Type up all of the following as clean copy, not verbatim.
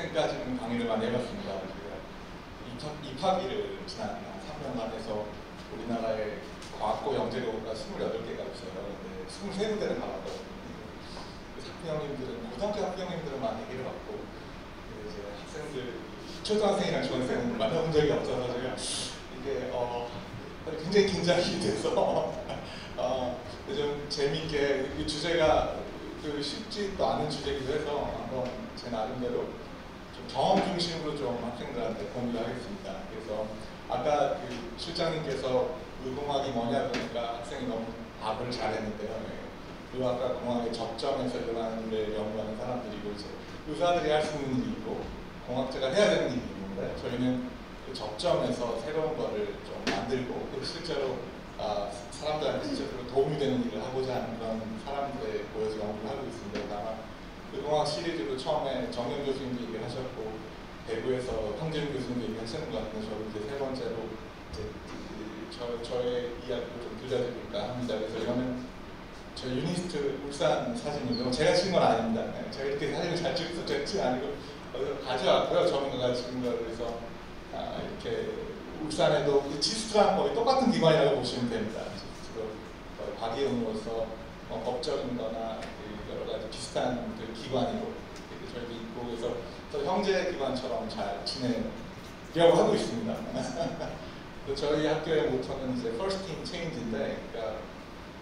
학생까지는 강의를 많이 해봤습니다. 제가 입학일을 지난 3년간 해서 우리나라의 과학고 영재고가 28개가 있어요. 근데 23군데를 가봤거든요. 학부형님들은, 고등학교 학부형님들은 얘기를 받고, 이제 학생들, 초등학생이랑 중학생은 만나본 적이 없어서 제가 이게 굉장히 긴장이 돼서 좀 재미있게 이 주제가 쉽지도 않은 주제이기도 해서 한번 제 나름대로 좀 경험 중심으로 좀 학생들한테 공유를 하겠습니다. 그래서 아까 그 실장님께서 의공학이 뭐냐 그러니까 학생이 너무 답을 잘했는데요. 의학과 공학의 접점에서 일어나는 일을 연구하는 사람들이고 이제 의사들이 할 수 있는 일이 있고 공학자가 해야 되는 일이 있는데 저희는 그 접점에서 새로운 거를 좀 만들고 실제로 사람들한테 실제로 도움이 되는 일을 하고자 하는 그런 사람들에 모여서 연구를 하고 있습니다. 아마 의공학 시리즈로 처음에 정영 교수님도 얘기를 하셨고 대구에서 황재윤 교수님도 얘기하시는 것 같은데 저도 이제 세 번째로 이제 저의 이야기를 좀 들려드릴까 합니다. 그래서 이거는 저 유니스트 울산 사진이고요. 제가 찍은 건 아닙니다. 제가 이렇게 사진을 잘 찍어서 제가 찍은 아니고 가져왔고요. 전문가가 찍은 걸. 그래서 이렇게 울산에도 지스트랑 거의 똑같은 기관이라고 보시면 됩니다. 지스트로 과기원으로서 법적인 거나 여러 가지 비슷한 그 기관이고 저희도 있고 그래서 또 형제 기관처럼 잘 지내려고 하고 있습니다. 저희 학교의 모토는 이제 First in Change인데 그러니까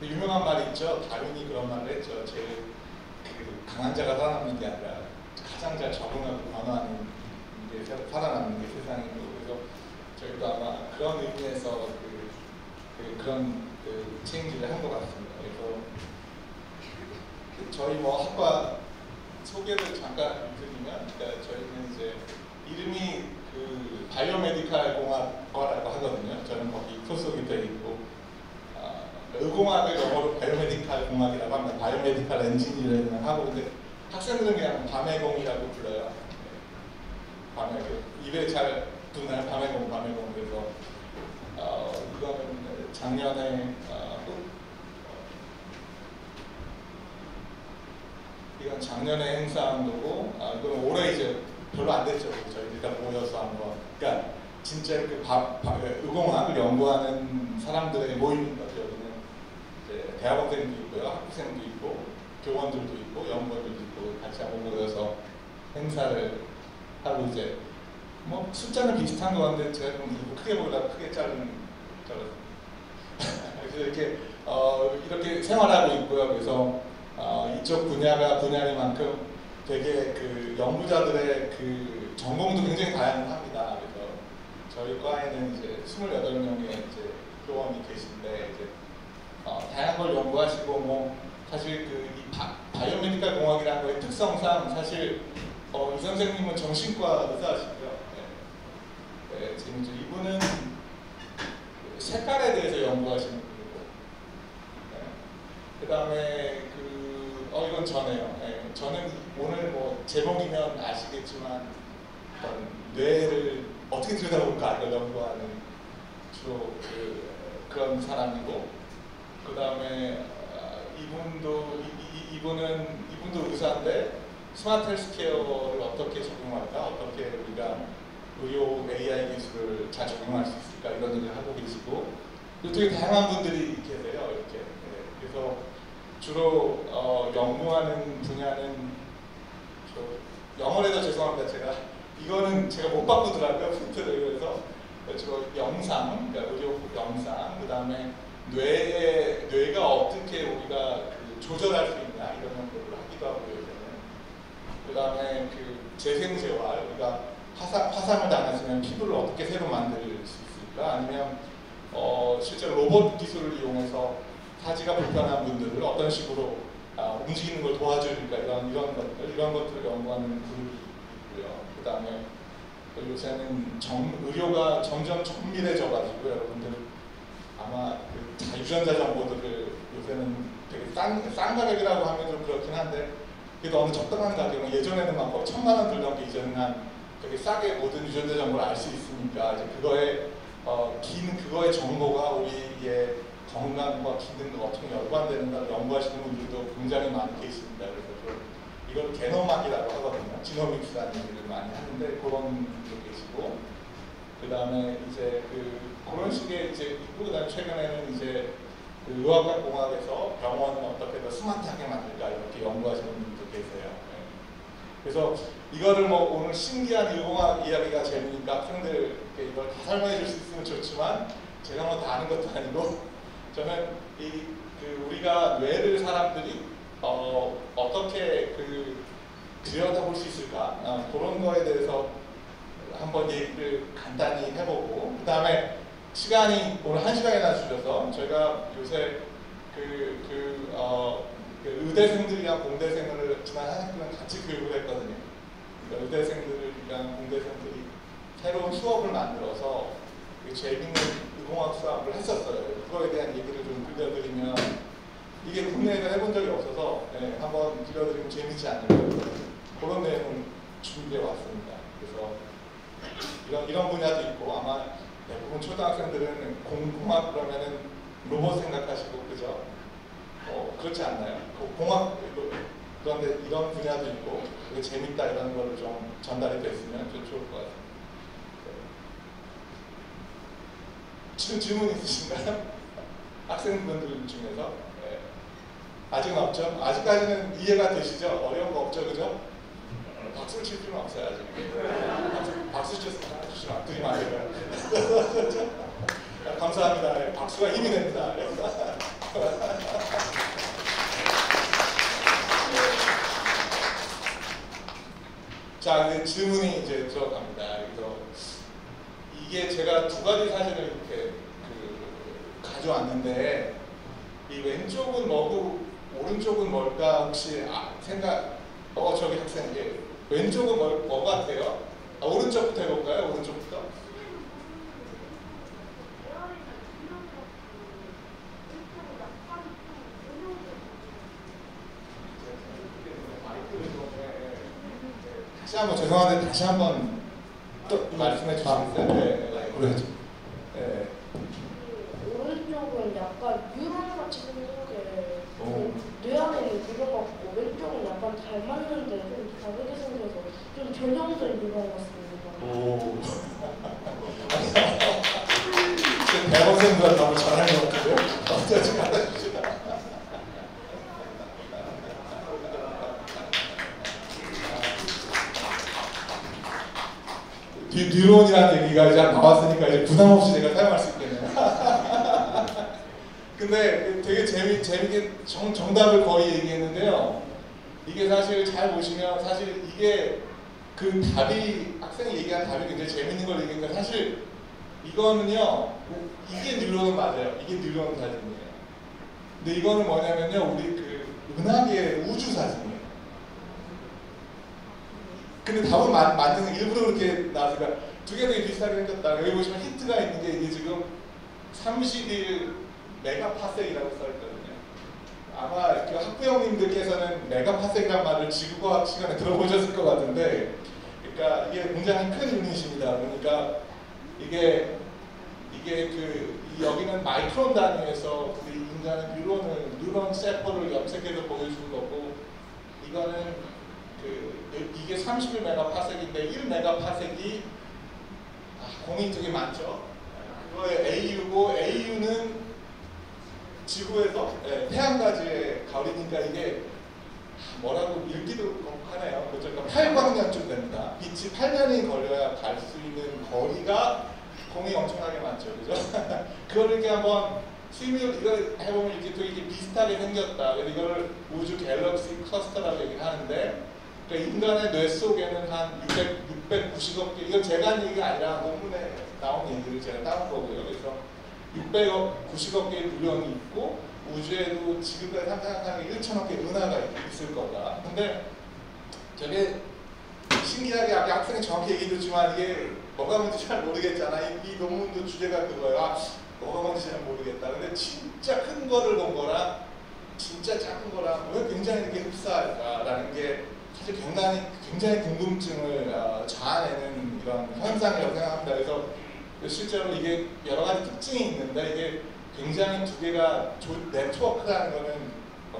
유명한 말이 있죠. 다윈이 그런 말을 했죠. 제일 강한 자가 살아남는 게 아니라 가장 잘 적응하고 변화하는 게 살아남는 게 세상이고 그래서 저희도 아마 그런 의미에서 그런 체인지를 한 것 같습니다. 그래서 저희 학과 소개를 잠깐 드리면 그러니까 저희는 이제 이름이 바이오메디칼 공학과라고 하거든요. 저는 거기 소속이 되어 있고 의공학을 영어로 바이오메디칼 공학이라고 합니다. 바이오메디칼 엔지니어링을 하고 근데 학생들은 그냥 밤의공이라고 불러요. 밤에 입에 잘 붙나요? 밤의공 그래서 이거는 작년에 이건 작년에 행사한 거고 이건 올해 이제 별로 안 됐죠. 저희들이 다 모여서 한번 그러니까 진짜 의공학을 연구하는 사람들의 모임인 거죠. 여기는 이제 대학원생도 있고요, 학부생도 있고, 교원들도 있고, 연구원들도 있고 같이 한번 모여서 행사를 하고 이제 숫자는 비슷한 것 같은데 제가 좀 크게 보려고 크게 잘랐습니다. 그래서 이렇게 생활하고 있고요. 그래서 이쪽 분야가 분야인 만큼 되게 연구자들의 전공도 굉장히 다양합니다. 그래서 저희 과에는 이제 28명의 이제 교원이 계신데 이제 다양한 걸 연구하시고 사실 이 바이오메디칼 공학이라는 거의 특성상 사실 이 선생님은 정신과 의사시고요. 네, 지금 이분은 색깔에 대해서 연구하시는 분이고, 네. 그 다음에 이건 저네요. 네. 저는 오늘 제목이면 아시겠지만 뇌를 어떻게 들여다볼까 이걸 연구하는 주로 그런 사람이고, 그 다음에 이분도 의사인데 스마트 헬스케어를 어떻게 적용할까, 어떻게 우리가 의료 AI 기술을 잘 적용할 수 있을까 이런 일을 하고 계시고 되게 다양한 분들이 계세요. 이렇게. 네. 그래서 주로 연구하는 분야는 영어에도 죄송합니다. 이거는 제가 못 바꾸더라고요. 프린트를. 그래서 주로 영상, 그러니까 의료 영상, 그 다음에 뇌가 어떻게 우리가 조절할 수 있냐 이런 연구를 하기도 하고요. 그 다음에 재생재활, 우리가 화상을 당했으면 피부를 어떻게 새로 만들 수 있을까? 아니면 실제 로봇 기술을 이용해서 사지가 불편한 분들을 어떤 식으로 움직이는 걸 도와줄까 이런 것들을 연구하는 그룹이 있고요. 그 다음에 요새는 의료가 점점 정밀해져가지고 여러분들 아마 유전자 정보들을 요새는 되게 싼 가격이라고 하면 좀 그렇긴 한데 그래도 어느 적당한 가격은 예전에는 막 1,000만 원 들던 게 이제는 되게 싸게 모든 유전자 정보를 알 수 있으니까 이제 그거의 정보가 우리의 건강과 기능과 어떻게 연관되는가를 연구하시는 분들도 굉장히 많이 계십니다. 그래서 이걸 게노막이라고 하거든요. 지노믹스라는 얘기를 많이 하는데 그런 분도 계시고, 그 다음에 이제 그런 식의 이제 있고, 그다음에 최근에는 이제 그 의학과 공학에서 병원을 어떻게 더 스마트하게 만들까 이렇게 연구하시는 분도 계세요. 네. 그래서 이거를 뭐 오늘 신기한 유공학 이야기가 재미니까 학생들에게 이걸 다 설명해 줄 수 있으면 좋지만 제가 뭐 다 아는 것도 아니고, 저는 우리가 뇌를 사람들이 어떻게 들여다볼 수 있을까, 그런 거에 대해서 한번 얘기를 간단히 해보고, 그 다음에 시간이 오늘 1시간이나 주셔서 저희가 요새 의대생들이랑 공대생을 지난 한 학기간 같이 교육을 했거든요. 그러니까 의대생들이랑 공대생들이 새로운 수업을 만들어서 재밌는 의공학 수업을 했었어요. 그거에 대한 얘기를 좀 들려드리면, 이게 국내에서 해본 적이 없어서 한번 들려드리면 재밌지 않을까, 그런 내용을 준비해 왔습니다. 그래서 이런 분야도 있고, 아마 대부분 초등학생들은 공학 그러면은 로봇 생각하시고, 그죠? 그렇지 않나요? 공학, 그런데 이런 분야도 있고, 그게 재밌다 이런 거를 좀 전달이 됐으면 좀 좋을 것 같아요. 질문 있으신가요? 학생분들 중에서? 네. 아직은 없죠? 아직까지는 이해가 되시죠? 어려운 거 없죠? 그죠? 박수를 칠 필요는 없어요, 아직. 박수 주시면 앞들이면 안 돼요. 감사합니다. 박수가 힘이 됩니다. 자, 이제 질문이 이제 들어갑니다. 그래서 이게 제가 두 가지 사진을 이렇게 가져왔는데, 이 왼쪽은 뭐고 오른쪽은 뭘까 혹시 저기 학생, 왼쪽은 뭐 같아요? 오른쪽부터 해볼까요? 오른쪽부터. 다시 한번 죄송한데 다시 한번 또 말씀해 주시겠어요? 네, 그래야죠. 네. 오른쪽은 약간 유랑같이 생긴 게 뇌 안에 있는 유랑 같고, 왼쪽은 약간 닮았는데 좀 다르게 생겨서 좀 전형적인 유랑 같습니다. 오. 대학생보다 너무 잘하는 것 같은데요? 어쩌지 말아주시다. 뉴런이라는 얘기가 이제 나왔으니까 이제 부담 없이 제가 사용할 수 있겠네요. 근데 되게 재밌게 정답을 거의 얘기했는데요. 이게 사실 잘 보시면 사실 이게 답이, 학생이 얘기한 답이 굉장히 재밌는 걸 얘기하니까, 사실 이거는요, 이게 뉴런 맞아요. 이게 뉴런 사진이에요. 근데 이거는 뭐냐면요, 우리 은하계의 우주 사진이에요. 근데 답을 만드는 일부러 그렇게 나왔으니까 두 개 되게 비슷하게 생겼다. 여기 보시면 힌트가 있는 게, 이게 지금 31 메가파섹이라고 써있거든요. 아마 학부형님들께서는 메가파섹이란 말을 지구과학 시간에 들어보셨을 것 같은데, 그러니까 이게 굉장히 큰 유닛입니다. 그러니까 이게 여기는 마이크론 단위에서 우리 인간의 뉴런 세포를 염색해서 보여주는 거고, 이거는 이게 31 메가파섹인데 1 메가파섹이 공이 되게 많죠. 그거의 AU고, AU는 지구에서 태양까지의 거리니까 이게 뭐라고 읽기도 하네요. 그러니까 8광년쯤 됩니다. 빛이 8년이 걸려야 갈 수 있는 거리가 공이 엄청나게 많죠. 그죠? 그걸 이렇게 한번 이걸 해보면 이렇게 되게 비슷하게 생겼다. 그래서 이걸 우주 갤럭시 클러스터라고 얘기를 하는데, 그러니까 인간의 뇌 속에는 한 690억 개, 이건 제가 한 얘기가 아니라 논문에 나온 얘기를 제가 따온 거고요. 그래서 690억 개의 뉴런이 있고, 우주에도 지금까지 생각하는 게 1천억 개의 은하가 있을 거다. 근데 되게 신기하게 아까 학생이 정확히 얘기해줬지만 이게 뭐가 뭔지 잘 모르겠잖아. 이 논문도 주제가 그거예요. 뭐가 뭔지 잘 모르겠다. 근데 진짜 큰 거를 본 거랑 진짜 작은 거랑 왜 굉장히 이렇게 흡사할까라는 게 사실 굉장히 궁금증을 자아내는 이런 현상이라고 생각합니다. 그래서 실제로 이게 여러 가지 특징이 있는데, 이게 굉장히 두 개가 네트워크라는 거는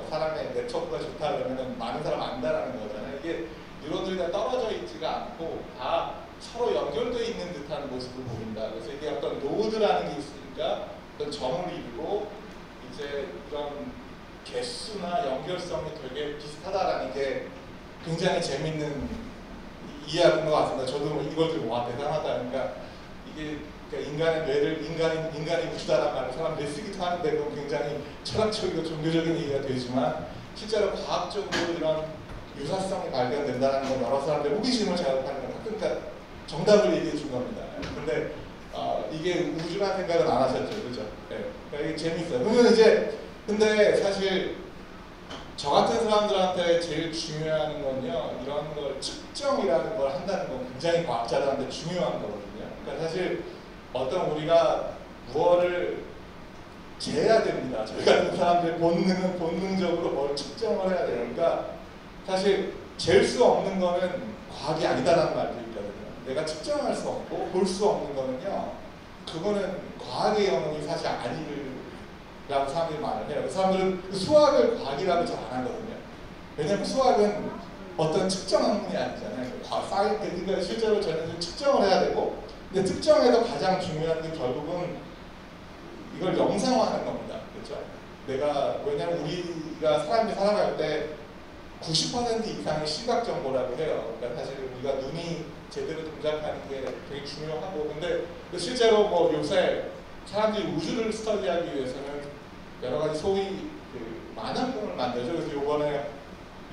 사람의 네트워크가 좋다 그러면 많은 사람 안다라는 거잖아요. 이게 뉴런들이 다 떨어져 있지가 않고 다 서로 연결되어 있는 듯한 모습을 보인다. 그래서 이게 어떤 노드라는 게 있으니까 어떤 점을 이루고 이제 이런 개수나 연결성이 되게 비슷하다라는 게 굉장히 재밌는 이해하는 것 같습니다. 저도 이걸 듣고 와 대단하다. 그러니까 이게 그러니까 인간의 뇌를 인간이 우주다라는 말을 사람들이 쓰기도 하는데 그건 굉장히 철학적이고 종교적인 얘기가 되지만 실제로 과학적으로 이런 유사성이 발견된다는 건 여러 사람들의 호기심을 자극하는 건 그러니까 정답을 얘기해 준 겁니다. 근데 이게 우주라는 생각은 안 하셨죠, 그죠? 네. 그러니까 이게 재밌어요. 그러면 이제 근데 사실 저 같은 사람들한테 제일 중요한 건요, 이런 걸 측정이라는 걸 한다는 건 굉장히 과학자들한테 중요한 거거든요. 그러니까 사실 어떤 우리가 무엇을 재야 됩니다. 저희 같은 사람들의 본능은 본능적으로 뭘 측정을 해야 돼요. 그러니까 사실 잴 수 없는 거는 과학이 아니다라는 말도 있거든요. 내가 측정할 수 없고 볼 수 없는 거는요, 그거는 과학의 영역이 사실 아니라고 사람들이 말을 해요. 그 사람들은 그 수학을 과학이라고 잘 안 하거든요. 왜냐하면 수학은 어떤 측정 학문이 아니잖아요. 그러니까 실제로 저는 측정을 해야 되고, 근데 특정에서 가장 중요한 게 결국은 이걸 영상화하는 겁니다. 그렇죠? 왜냐하면 우리가 사람이 살아갈 때 90% 이상이 시각 정보라고 해요. 그러니까 사실 우리가 눈이 제대로 동작하는 게 되게 중요하고, 근데 실제로 뭐 요새 사람들이 우주를 스터디하기 위해서는 여러 가지 소위 그 만원경을 만들죠. 그래서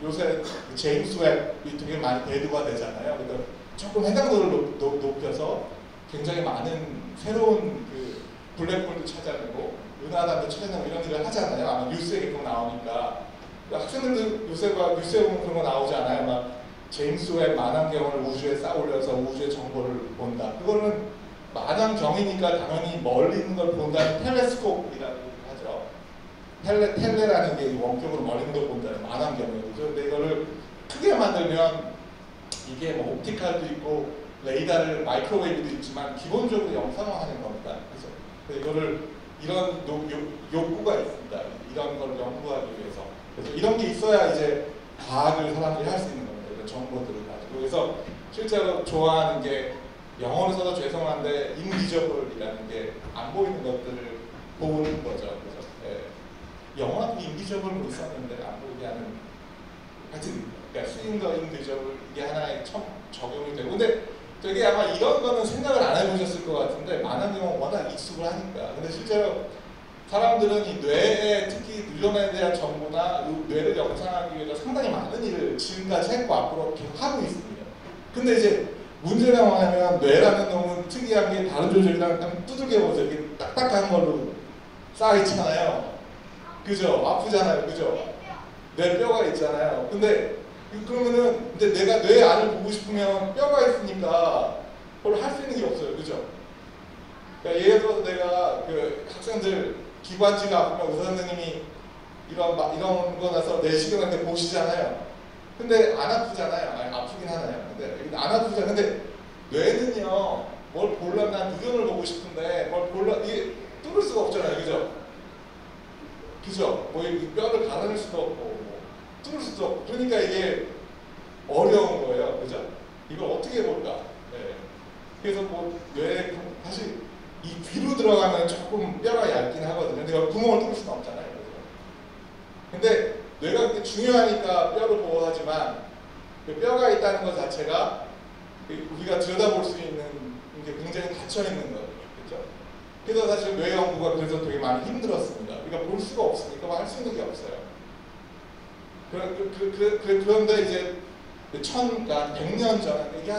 요새 제임스 웹이 되게 많이 대두가 되잖아요. 그러니까 조금 해상도를 높여서 굉장히 많은 새로운 그 블랙홀도 찾아내고 은하단도 찾아내고 이런 일을 하잖아요. 아마 뉴스에 계속 나오니까. 학생들도 뉴스에 보면 그런 거 나오지 않아요. 막 제임스 웹 만환경을 우주에 쌓아올려서 우주의 정보를 본다. 그거는 만환경이니까 당연히 멀리 있는 걸 본다는 텔레스코프이라고 하죠. 텔레라는 게 원격으로 멀리 있는 걸 본다는 만환경이에요. 근데 이거를 크게 만들면 이게 뭐 옵티칼도 있고 레이더를 마이크로웨이브도 있지만 기본적으로 영상화하는 겁니다. 그래서 이거를 이런 욕구가 있습니다. 이런 걸 연구하기 위해서. 그래서 이런 게 있어야 이제 과학을 사람들이 할 수 있는 겁니다. 이런 정보들을 가지고. 그래서 실제로 좋아하는 게 영어로 써서 죄송한데 인비저블이라는 게 안 보이는 것들을 보는 거죠. 그래서 영화도 인비저블로 있었는데 안 보이게 하는 하여튼 그러니까 스윙더 인비저블 이게 하나의 적용이 되고, 근데 되게 아마 이런 거는 생각을 안 해보셨을 것 같은데 많은 경우 워낙 익숙을 하니까. 근데 실제로 사람들은 이 뇌에 특히 뉴런에 대한 정보나 뇌를 영상하기 위해서 상당히 많은 일을 지금까지 했고 앞으로 계속 하고 있습니다. 근데 이제 문제가 뭐냐면 뇌라는 놈은 특이한 게 다른 조직이랑 두들겨 보세요. 이렇게 딱딱한 걸로 쌓여있잖아요. 그죠? 아프잖아요. 그죠? 뇌 뼈가 있잖아요. 근데 내가 뇌 안을 보고 싶으면 뼈가 있으니까 그걸 할 수 있는 게 없어요. 그죠? 그러니까 예를 들어서 내가 그 학생들 기관지가 아프면 의사 선생님이 이런 거 나서 내시경한테 보시잖아요. 근데 안 아프잖아요. 아프긴 하나요. 근데 안 아프잖아요. 근데 뇌는요, 뭘 보려면 난 의견을 보고 싶은데 이게 뚫을 수가 없잖아요. 그죠? 그죠? 뭐 이 뼈를 가르는 수도 없고 뚫을 수도 없고. 그러니까 이게 어려운 거예요. 그죠? 이걸 어떻게 해볼까? 네. 그래서 뭐 뇌 사실 이 귀로 들어가면 조금 뼈가 얇긴 하거든요. 근데 구멍을 뚫을 수는 없잖아요. 근데 뇌가 그렇게 중요하니까 뼈를 보호하지만 그 뼈가 있다는 것 자체가 우리가 들여다볼 수 있는 게 굉장히 닫혀있는 거예요. 그렇죠? 그래서 사실 뇌 연구가 그래서 되게 많이 힘들었습니다. 우리가 볼 수가 없으니까 할 수 있는 게 없어요. 그런데 이제 100년 전, 이게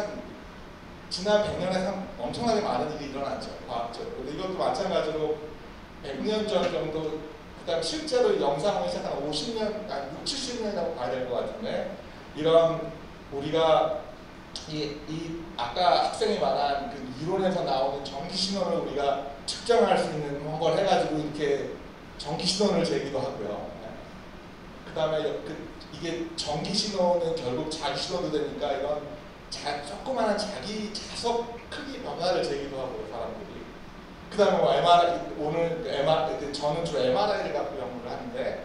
지난 100년에 엄청나게 많은 일이 일어났죠. 과학적으로. 근데 이것도 마찬가지로 100년 전 정도, 그 다음 실제로 영상을 시작한 50년, 아니 60, 70년이라고 봐야 될 것 같은데, 이런 우리가 아까 학생이 말한 그 이론에서 나오는 전기 신호를 우리가 측정할 수 있는 걸 해가지고 이렇게 전기 신호를 재기도 하고요. 그 다음에 이게 전기 신호는 결국 자기 신호도 되니까 이런 조그마한 자기 자석 크기 변화를 재기도 하고요, 사람들이. 그 다음에 뭐 MRI, 저는 주로 MRI를 갖고 연구를 하는데,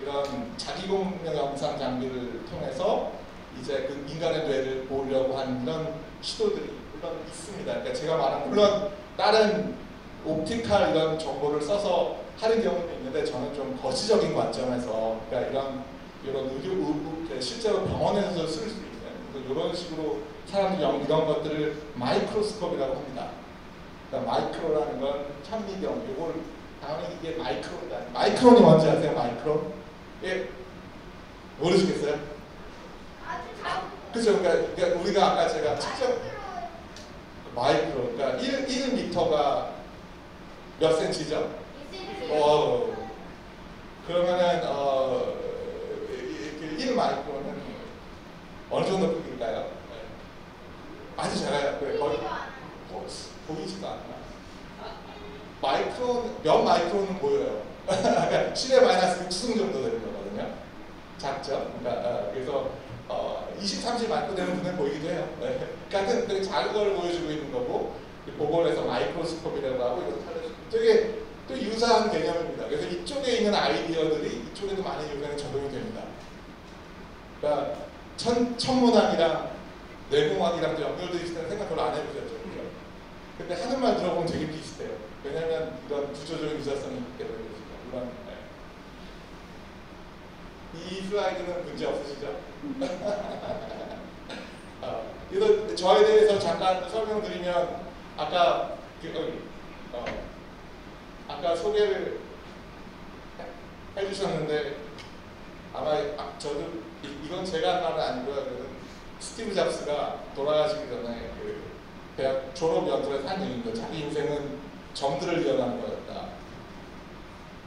이런 자기공명 영상 장비를 통해서 이제 그 인간의 뇌를 보려고 하는 이런 시도들이 물론 있습니다. 그러니까 제가 말한 물론 다른 옵티컬 이런 정보를 써서 하는 경우도 있는데 저는 좀 거시적인 관점에서 그러니까 이런 의료 실제로 병원에서 쓸 수 있는 이런 식으로 사람들이 이런 것들을 마이크로스코프라고 합니다. 그러니까 마이크로라는 건 현미경 이걸 당연히 이게 마이크로다. 마이크론이 뭔지 아세요? 마이크론? 예 모르시겠어요? 그죠? 그러니까 우리가 아까 제가 직접 마이크로 그러니까 1m가 몇 센치죠? 그러면은 1 마이크로는 어느 정도 크기일까요? 아주 작아요. 거의 보이지도 않나. 마이크론 몇 마이크론은 보여요. 그러니까 10의 마이너스 6승 정도 되는 거거든요. 작죠? 그러니까 그래서 20, 30 마이크로 되는 눈에 보이기도 해요. 같은 되게 작은 걸 보여주고 있는 거고 그걸 해서 마이크로스코프라고 하고 이거 되게 또 유사한 개념입니다. 그래서 이쪽에 있는 아이디어들이 이쪽에도 많이 요새는 적용이 됩니다. 그러니까 천문학이랑 내공학이랑도 연결되어 있을 때는 생각 별로 안 해보셨죠? 그죠? 근데 하는 말 들어보면 되게 비슷해요. 왜냐하면 이런 구조적인 유사성이 있기 때문에 그렇습니다. 이 슬라이드는 문제 없으시죠? 이거 저에 대해서 잠깐 설명드리면 아까 아까 소개를 해주셨는데 아마 저도 이건 제가 한 말은 아니고요. 스티브 잡스가 돌아가시기 전에 그 대학 졸업 연설에서 한 얘기인데 자기 인생은 점들을 이어가는 거였다.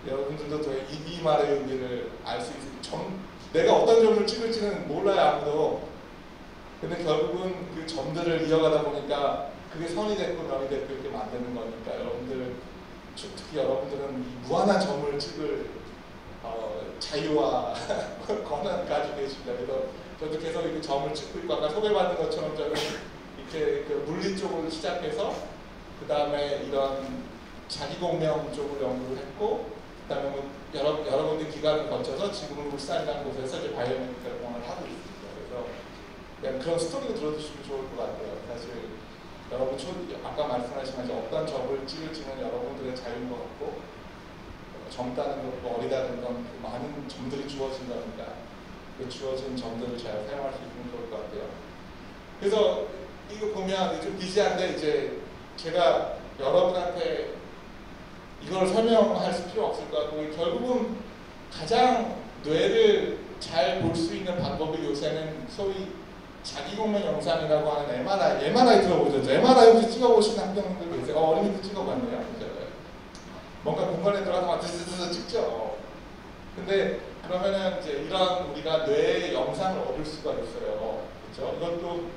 여러분들도 이 말의 의미를 알 수 있어요. 내가 어떤 점을 찍을지는 몰라요 아무도. 근데 결국은 그 점들을 이어가다 보니까 그게 선이 됐고 명이 됐고 이렇게 만드는 거니까 여러분들 특히 여러분들은 이 무한한 점을 찍을 자유와 권한 가지고 계십니다. 그래서 저도 계속 이렇게 점을 찍고 있고 아까 소개받은 것처럼 저는 이렇게 그 물리 쪽으로 시작해서 그 다음에 이런 자기공명 쪽을 연구를 했고 그 다음에 뭐 여러 군데 기관을 거쳐서 지금은 울산이라는 곳에서 이제 바이오메디컬 공학을 하고 있습니다. 그래서 그냥 그런 스토리를 들어주시면 좋을 것 같아요. 사실 여러분 아까 말씀하신 어떤 점을 찍을지는 여러분들의 자유인 것 같고 젊다는 것과 어리다는 건 많은 점들이 주어진 거니까 그 주어진 점들을 잘 사용할 수 있으면 좋을 것 같아요. 그래서 이거 보면 좀 비지한데 이제 제가 여러분한테 이걸 설명할 필요 없을 것 같고 결국은 가장 뇌를 잘 볼 수 있는 방법이 요새는 소위 자기공명 영상이라고 하는 MRI 들어보셨죠? MRI 혹시 찍어보신 학생들 계세요? 어린이도 찍어봤네요. 뭔가 공간에 들어가서 막 드스드스 찍죠. 근데 그러면은 이제 이런 우리가 뇌의 영상을 얻을 수가 있어요. 그렇죠? 이것도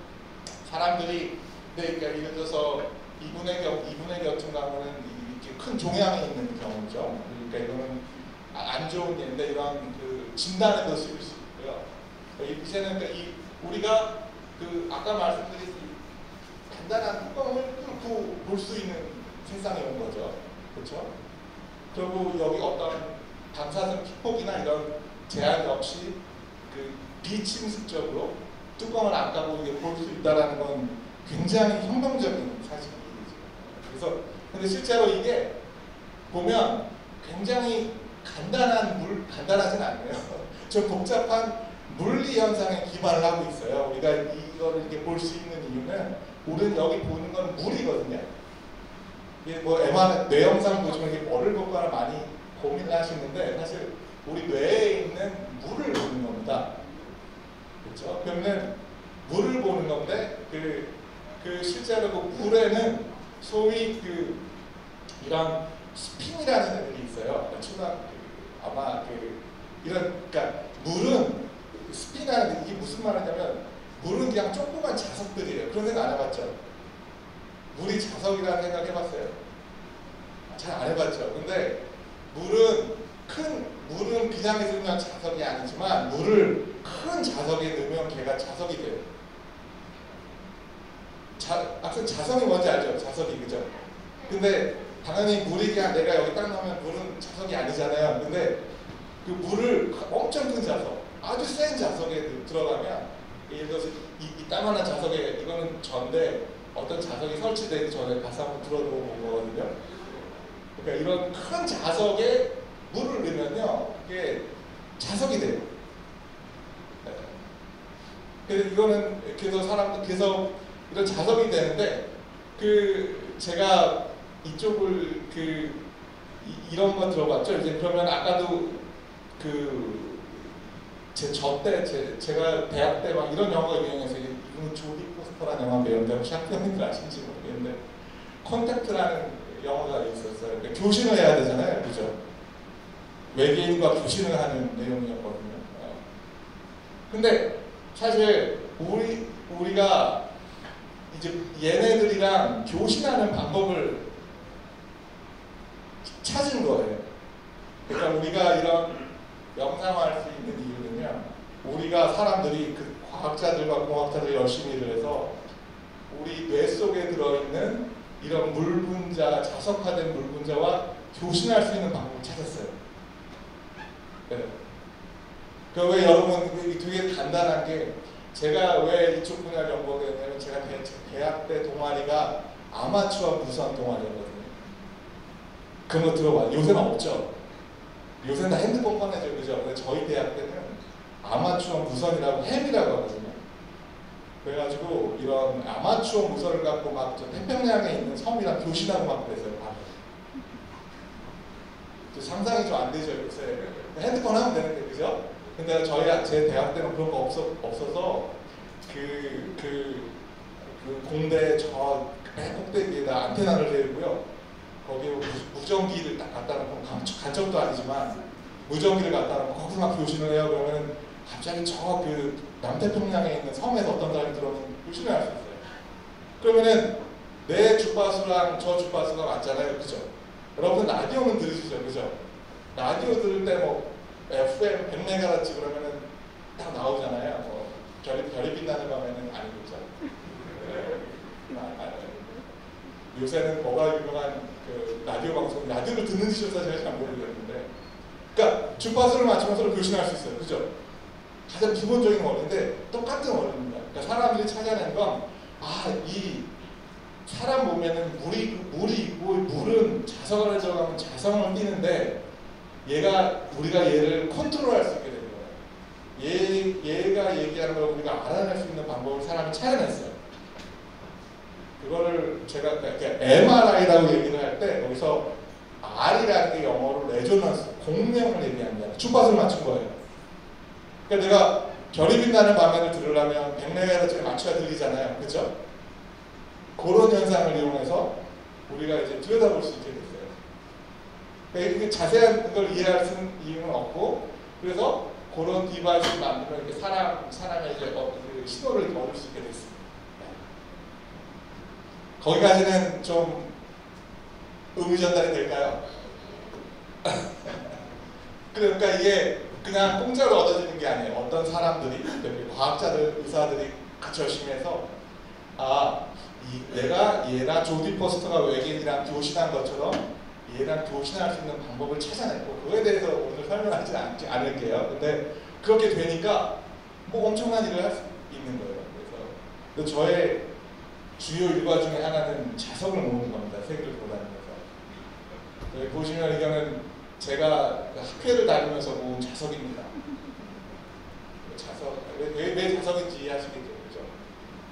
사람들이 그러니까 예를 들어서 이분의 같은 경우는 이렇게 큰 종양이 있는 경우죠. 그러니까 이거는 안 좋은 예인데 이런 그 진단에도 쓰일 수 있고요. 이제는 우리가 그 아까 말씀드린 간단한 뚜껑을 뚫고 볼 수 있는 세상에 온 거죠. 그렇죠? 그리고 여기 어떤 방사선 피폭이나 이런 제한 없이 그 비침습적으로 뚜껑을 안 까고 볼 수 있다는 건 굉장히 혁명적인 사실이죠. 그래서 근데 실제로 이게 보면 굉장히 간단하진 않네요. 좀 복잡한 물리 현상에 기반을 하고 있어요. 우리가 이거를 이렇게 볼 수 있는 이유는 우리는 여기 보는 건 물이거든요. 이게 뭐 뇌 영상 보시면 이게 뭐를 볼까를 많이 고민을 하시는데 사실 우리 뇌에 있는 물을 보는 겁니다. 그렇죠? 그러면 물을 보는 건데 그 실제로 그 물에는 소위 이런 스핀이라는 애들이 있어요. 아마 그러니까 물은 스핀이라는 이게 무슨 말이냐면 물은 그냥 조그만 자석들이에요. 그런 생각 안 해봤죠? 물이 자석이라는 생각 해봤어요? 잘 안 해봤죠? 근데 물은 그냥 있으면 자석이 아니지만 물을 큰 자석에 넣으면 걔가 자석이 돼요. 악선 자석이 뭔지 알죠? 자석이 그죠? 근데 당연히 물이 그냥 내가 여기 딱 넣으면 물은 자석이 아니잖아요. 근데 그 물을 엄청 큰 자석, 아주 센 자석에 들어가면 예를 들어서 이 따만한 자석에 이거는 전데 어떤 자석이 설치되기 전에 가서 한번 들어놓은 거거든요. 그러니까 이런 큰 자석에 물을 넣으면요, 이게 자석이 돼요. 네. 그래서 이거는 그래서 이런 자석이 되는데 제가 이쪽을 이런 거 들어봤죠. 이제 그러면 아까도 제가 대학 때 막 이런 영화가 유행해서 이분은 조디 포스터라는 영화 배웠는데 혹시 학생님들 아시는지 모르겠는데 컨택트라는 영화가 있었어요. 그러니까 교신을 해야 되잖아요, 그죠? 외계인과 교신을 하는 내용이었거든요. 근데 사실 우리가 이제 얘네들이랑 교신하는 방법을 찾은 거예요. 그러니까 우리가 이런 명상할 수 있는 이유는요, 우리가 사람들이 그 과학자들과 공학자들이 열심히 일을 해서 우리 뇌 속에 들어있는 이런 물분자, 자석화된 물분자와 교신할 수 있는 방법을 찾았어요. 네. 왜 여러분 되게 간단한 게, 제가 왜 이쪽 분야를 연구하게 됐냐면 제가 대학 때 동아리가 아마추어 무선 동아리였거든요. 그런 거 들어봐요. 요새는 없죠. 요새는 다 핸드폰 꺼내죠, 그죠? 근데 저희 대학 때는 아마추어 무선이라고 햄이라고 하거든요. 그래가지고 이런 아마추어 무선을 갖고 막 저 태평양에 있는 섬이랑 교신하고 막 그랬어요. 상상이 좀 안 되죠, 요새. 핸드폰 하면 되는데, 그죠? 근데 제 대학 때는 그런 거 없어서 그 공대 저 꼭대기에다 안테나를 대고요. 거기에 무전기를 딱 갖다 놓고, 간첩도 아니지만 무전기를 갖다 놓고 거기서 막 교신을 해요. 그러면 갑자기 저 남태평양에 있는 섬에서 어떤 사람이 들어오면 교신을 할 수 있어요. 그러면은 내 주파수랑 저 주파수가 맞잖아요, 그죠? 여러분 라디오는 들으시죠, 그죠? 라디오 들을 때 뭐 FM 100MHz 그러면은 딱 나오잖아요. 뭐 별이 빛나는 밤에는 아니겠죠. 요새는 뭐가 유명한 라디오 방송, 라디오를 듣는지 제가 잘 모르겠는데, 그러니까 주파수를 맞추면서 교신할 수 있어요, 그죠? 가장 기본적인 원리인데 똑같은 원리입니다. 그러니까 사람들이 찾아낸 건, 이 사람 몸에는 물이 있고, 물은 자석을 들어가면 자성을 띠는데 우리가 얘를 컨트롤할 수 있게 되는 거예요. 얘가 얘기하는 걸 우리가 알아낼 수 있는 방법을 사람이 찾아냈어요. 그거를 제가 MRI라고 얘기를 할 때 거기서 R이라는 게 영어로 레조넌스, 공명을 얘기합니다. 주파수를 맞춘 거예요. 그러니까 내가 별이 빛나는 밤에를 들으려면 100MHz에 맞춰야 들리잖아요, 그렇죠? 그런 현상을 이용해서 우리가 이제 들여다볼 수 있게 됐어요. 그러니까 자세한 걸 이해할 수 있는 이유는 없고, 그래서 그런 디바이스를 만들면 이렇게 사람의 이제 신호를 얻을 수 있게 됐습니다. 거기까지는 좀 의미 전달이 될까요? 그러니까 이게 그냥 공짜로 얻어지는 게 아니에요. 어떤 사람들이, 과학자들, 의사들이 같이 열심히 해서 내가 얘랑 조디 포스터가 외계인이랑 교신한 것처럼 얘랑 교신할 수 있는 방법을 찾아냈고, 그거에 대해서 오늘 설명하지 않을게요. 근데 그렇게 되니까 뭐 엄청난 일을 할 수 있는 거예요. 그래서 저의 주요 일과 중에 하나는 자석을 모으는 겁니다. 세계를 돌아다니면서. 여기 보시면 이거는 제가 학회를 다니면서 모은 자석입니다. 자석, 왜 자석인지 이해하시겠죠, 그죠?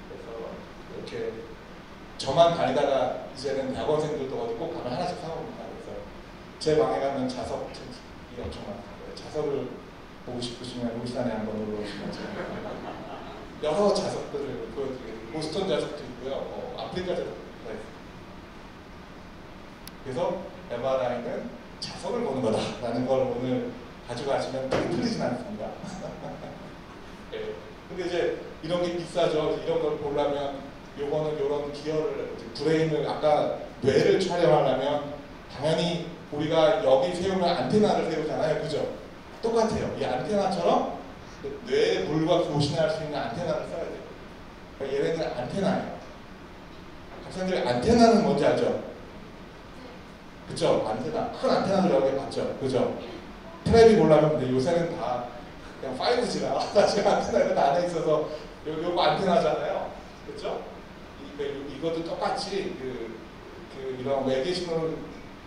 그래서 이렇게 저만 다니다가 이제는 대학원생들도 어디 꼭 가면 하나씩 사옵니다. 그래서 제 방에 가면 자석이 엄청 많아요. 자석을 보고 싶으시면 울산에 한번 놀러 오시면 여러 자석들을 보여드리겠습니다. 보스턴 자석도 있고요, 아프리카 자석도 있습니다. 그래서 MRI는 자석을 보는 거다라는 걸 오늘 가져가시면 틀리진 않습니다. 네. 근데 이제 이런 게 비싸죠. 이런 걸 보려면 요거는 이런 기어를, 브레인을, 아까 뇌를 촬영하려면 당연히 우리가 여기 세우면 안테나를 세우잖아요, 그죠? 똑같아요. 이 안테나처럼 뇌의 물과 교신할 수 있는 안테나를 써야 돼요. 그러니까 얘네들 안테나예요. 학생들 안테나는 뭔지 알죠? 그죠? 안테나, 큰 안테나를 여기 봤죠? 그죠? 테레비 보려면 근데 요새는 다 그냥 5G라 사실 안테나가 안에 있어서 요거 안테나잖아요. 그렇죠? 이것도 똑같이 이런 외계신을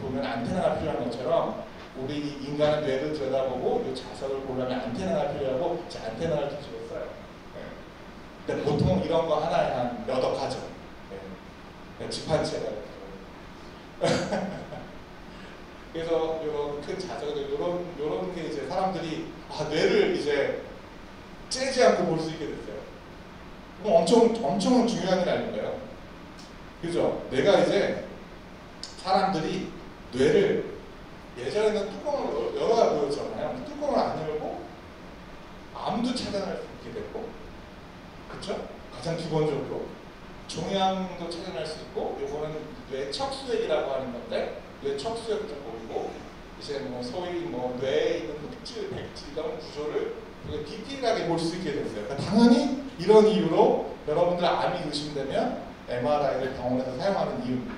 보면 안테나가 필요한 것처럼 우리 인간의 뇌를 들여다보고 이 자석을 보려면 안테나가 필요하고 제 안테나를 뒤집어 써요. 네. 근데 보통 이런 거 하나에 한 몇억 하죠. 네. 집 한 채가. 그래서 이런 큰 자석들, 이런 게 이제 사람들이 뇌를 이제 째지 않고 볼 수 있게 됐어요. 엄청 중요한 일 아닌가요? 그죠? 내가 이제 사람들이 뇌를 예전에는 뚜껑을 열어야 보였잖아요. 뚜껑을 안 열고 암도 찾아낼 수 있게 됐고, 그렇죠? 가장 기본적으로 종양도 찾아낼 수 있고, 요거는 뇌척수액이라고 하는 건데 뇌척수액도 보이고 이제 뭐 소위 뭐 뇌에 있는 흑질, 백질 이런 구조를 되게 디테일하게 볼 수 있게 됐어요. 그러니까 당연히 이런 이유로 여러분들 암이 의심되면 MRI를 병원에서 사용하는 이유입니다.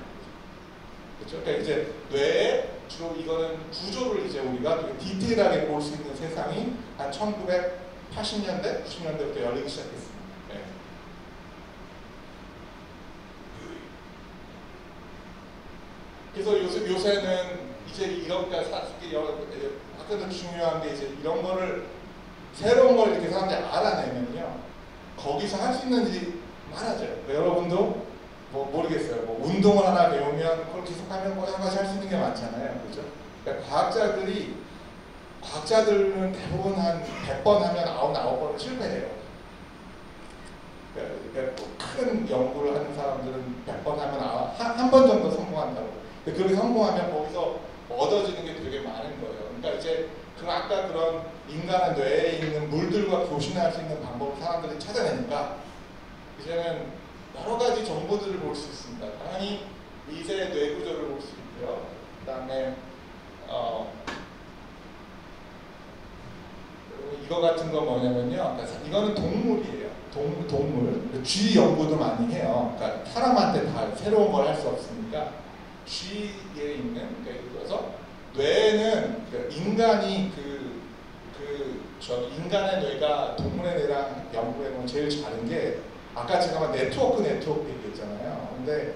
그렇죠? 그러니까 이제 뇌에 주로 이거는 구조를 이제 우리가 되게 디테일하게 볼 수 있는 세상이 한 1980년대, 90년대부터 열리기 시작했습니다. 네. 그래서 요새는 이제 이렇게 아까도 중요한 게 이제 이런 거를 새로운 걸 이렇게 사람들이 알아내면요 거기서 할 수 있는 일이 많아져요. 여러분도 뭐 모르겠어요. 뭐 운동을 하나 배우면 그걸 계속하면 뭐 여러 가지 할 수 있는 게 많잖아요. 그렇죠? 그러니까 과학자들은 대부분 한 100번 하면 99번은 실패해요. 그러니까 큰 연구를 하는 사람들은 100번 하면 한 번 정도 성공한다고. 근데 그렇게 성공하면 거기서 얻어지는 게 되게 많은 거예요. 그러니까 이제 아까 그런 인간의 뇌에 있는 물들과 교신할 수 있는 방법을 사람들이 찾아내니까 이제는 여러 가지 정보들을 볼 수 있습니다. 당연히 미세 뇌 구조를 볼 수 있고요. 그다음에 이거 같은 거 뭐냐면요. 이거는 동물이에요. 동물. 쥐 연구도 많이 해요. 그러니까 사람한테 다 새로운 걸 할 수 없으니까 쥐에 있는 그래서 뇌는 인간이 인간의 뇌가 동물의 뇌랑 연구해보면 제일 다른 게 아까 제가 네트워크 얘기했잖아요. 근데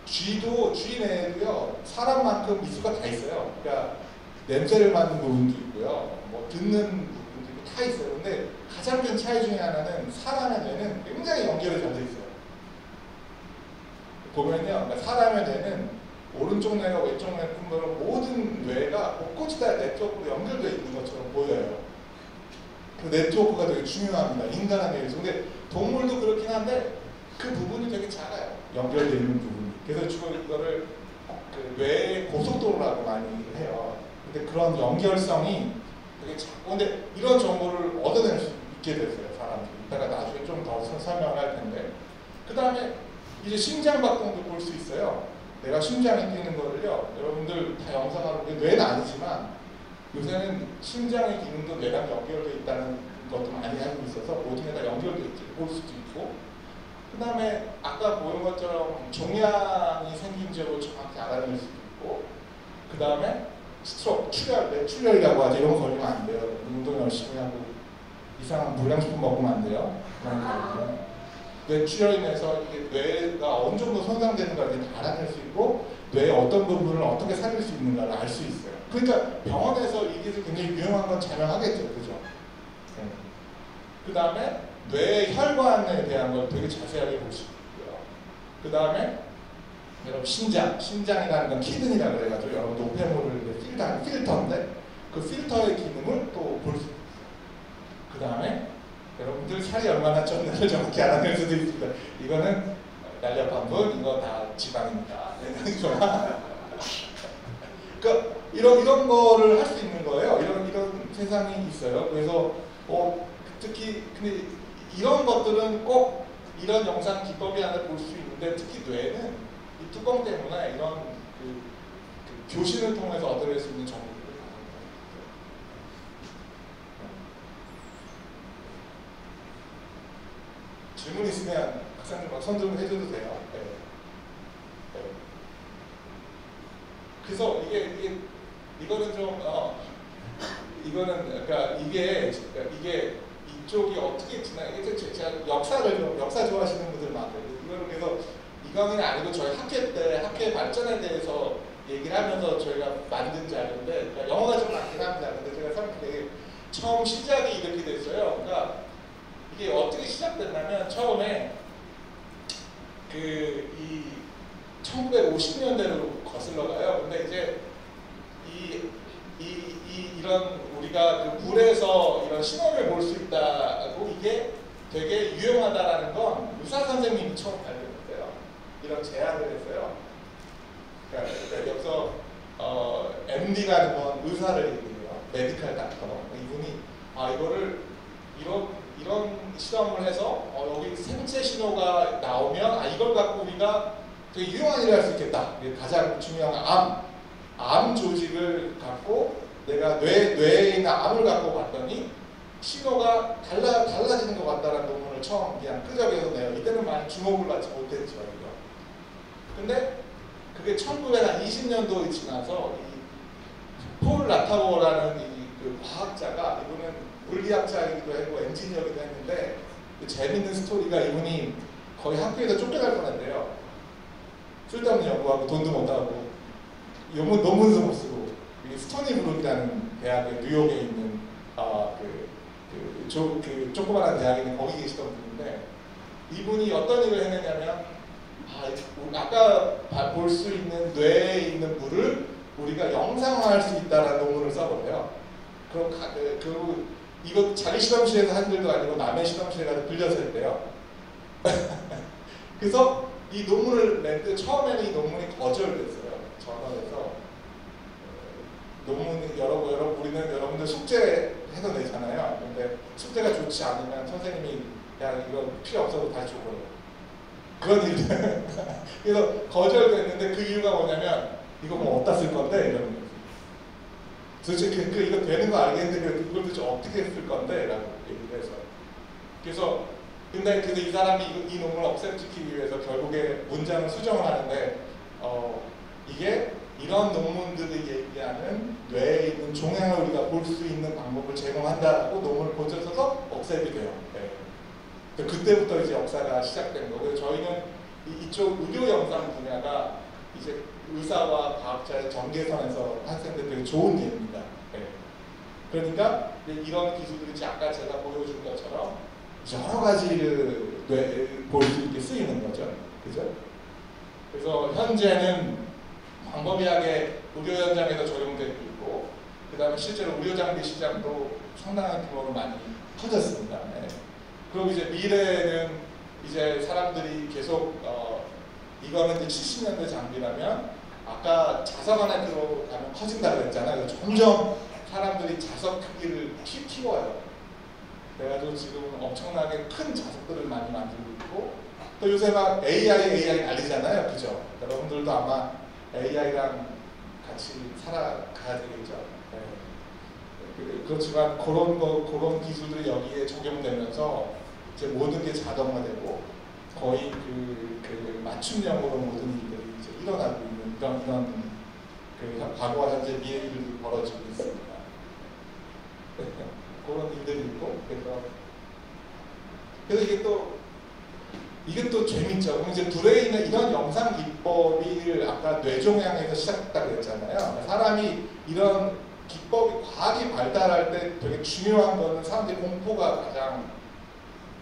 쥐 뇌에도요 사람만큼 미수가 다 있어요. 그러니까 냄새를 맡는 부분도 있고요, 뭐 듣는 부분도 있고 다 있어요. 근데 가장 큰 차이 중에 하나는 사람의 뇌는 굉장히 연결이 잘 돼 있어요. 보면요, 그러니까 사람의 뇌는 오른쪽 뇌가 왼쪽 뇌뿐만 모든 뇌가 곳곳이 다 네트워크로 연결되어 있는 것처럼 보여요. 그 네트워크가 되게 중요합니다. 인간의 뇌에서. 근데 동물도 그렇긴 한데 그 부분이 되게 작아요. 연결되어 있는 부분이. 그래서 주로 이거를 뇌의 고속도로라고 많이 해요. 근데 그런 연결성이 되게 작고, 근데 이런 정보를 얻어낼 수 있게 됐어요, 사람들이. 이따가 나중에 좀 더 설명을 할 텐데. 그 다음에 이제 심장 박동도 볼 수 있어요. 내가 심장이 뛰는 거를요, 여러분들 다 영상으로, 뇌는 아니지만 요새는 심장의 기능도 뇌랑 연결되어 있다는 것도 많이 알고 있어서 모든 게 다 연결되어 있지 볼 수도 있고, 그 다음에 아까 보는 것처럼 종양이 생긴 적을 정확히 알아낼 수도 있고, 그 다음에 스트로크, 뇌출혈이라고 하죠. 이런 거 걸리면 안 돼요. 운동 열심히 하고 이상한 불량식품 먹으면 안 돼요. 뇌출혈 인해서 이게 뇌가 어느 정도 손상되는가를 다 알아낼 수 있고, 뇌의 어떤 부분을 어떻게 살릴 수 있는가를 알 수 있어요. 그러니까 병원에서 이 기술 굉장히 유용한 건 자명하겠죠, 그죠? 네. 그 다음에 뇌의 혈관에 대한 걸 되게 자세하게 볼 수 있고요. 그 다음에 여러분 심장이라는 건 키드니라고 그래가지고 여러분 노폐물을 필터인데 그 필터의 기능을 또 볼 수 있어요. 그 다음에 여러분들 살이 얼마나 쪘는지를 정확히 알아낼 수도 있습니다. 이거는 날렵한 분, 이거 다 지방입니다. 그러니까 이런 거를 할 수 있는 거예요. 이런 세상이 있어요. 그래서 특히 근데 이런 것들은 꼭 이런 영상 기법이 안에 볼 수 있는데, 특히 뇌는 이 뚜껑 때문에 이런 그 교신을 통해서 얻어낼 수 있는 정보들을 질문 있으면 학생들 막 손 들고 해줘도 돼요. 네. 네. 그래서 이거는 좀 이거는 그러니까 이게 이쪽이 어떻게 지나게 제가 역사 좋아하시는 분들 많아요. 이거는 그래서 이강인이 아니고 저희 학회 때 학회 발전에 대해서 얘기를 하면서 저희가 만든 자료인데 그러니까 영어가 좀 많긴 합니다. 근데 제가 생각해 처음 시작이 이렇게 됐어요. 그러니까 이게 어떻게 시작됐냐면 처음에 이 1950년대로 거슬러 가요. 근데 이제 이런 우리가 그 물에서 이런 신호를 볼 수 있다고 이게 되게 유용하다라는 건 의사 선생님이 처음 발견했어요. 이런 제안을 했어요. 그러니까 여기서 MD라는 건 의사를 얘기해요. 메디컬 닥터. 이분이 이거를 이런 실험을 해서 여기 생체 신호가 나오면 이걸 갖고 우리가 되게 유용한 일을 할 수 있겠다. 가장 중요한 암 조직을 갖고 내가 뇌에 있는 암을 갖고 봤더니 신호가 달라지는 것 같다는 논문을 처음 그냥 끄적여서 내요. 이때는 많이 주목을 받지 못했죠. 이거. 근데 그게 1920년도에 지나서 폴 라타워라는 그 과학자가 이분은 물리학자이기도 했고 엔지니어기도 했는데 그 재밌는 스토리가 이분이 거의 학교에서 쫓겨날 뻔했대요. 쓸데없는 연구하고 돈도 못 하고 논문도 못 쓰고 스토니 브룩이라는 대학에 뉴욕에 있는 조그마한 대학에 있는 거기 계시던 분인데 이분이 어떤 일을 했느냐면 아까 볼 수 있는 뇌에 있는 물을 우리가 영상화할 수 있다라는 논문을 써버려요. 그리고 이거 자기 실험실에서 한 일도 아니고 남의 실험실에 가서 빌려서 했대요. 그래서 이 논문을 냈는데 처음에는 이 논문이 거절됐어요. 저널에서 논문이 우리는 여러분들 숙제 해서 내잖아요. 근데 숙제가 좋지 않으면 선생님이 야 이거 필요 없어도 다시 줘버려요. 그런 일들. 그래서 거절됐는데 그 이유가 뭐냐면 이거 뭐 어디다 쓸 건데 이러는 거지. 도대체 이거 되는 거 알겠는데 그걸 도대체 어떻게 쓸 건데? 라고 얘기를 해서. 근데 이 사람이 이 논문을 없애지키기 위해서 결국에 문장을 수정을 하는데 이게 이런 논문들이 얘기하는 뇌에 있는 종양을 우리가 볼 수 있는 방법을 제공한다라고 논문을 고쳐서 없애게 돼요. 네. 그때부터 이제 역사가 시작된 거고요. 저희는 이쪽 의료 영상 분야가 이제 의사와 과학자의 전개선에서 학생들 되게 좋은 예입니다. 네. 그러니까 이런 기술들이 아까 제가 보여준 것처럼 여러 가지를 볼 수 있게 쓰이는 거죠. 그죠? 그래서 현재는 광범위하게 의료 현장에서 적용되고 있고, 그 다음에 실제로 의료 장비 시장도 상당한 규모로 많이 커졌습니다. 네. 그리고 이제 미래에는 이제 사람들이 계속 이거는 이제 70년대 장비라면 아까 자석 안에 들어가면 커진다고 했잖아요. 점점 사람들이 자석 크기를 키워요. 그래가지고 지금 엄청나게 큰 자석들을 많이 만들고 있고, 또 요새 막 AI 난리잖아요. 그죠? 여러분들도 아마 AI랑 같이 살아가야 되겠죠. 네. 그렇지만 그런 기술들이 여기에 적용되면서 이제 모든 게 자동화되고 거의 그 맞춤형으로 모든 일들이 이제 일어나고 있는 이런 과거와 현재 미래 일들이 벌어지고 있습니다. 그런 일들이 있고 그래서 이게 또 재밌죠. 그럼 이제 브레인은 이런 영상 기법이 아까 뇌종양에서 시작했다고 했잖아요. 사람이 이런 기법이 과학이 발달할 때 되게 중요한 거는 사람들이 공포가 가장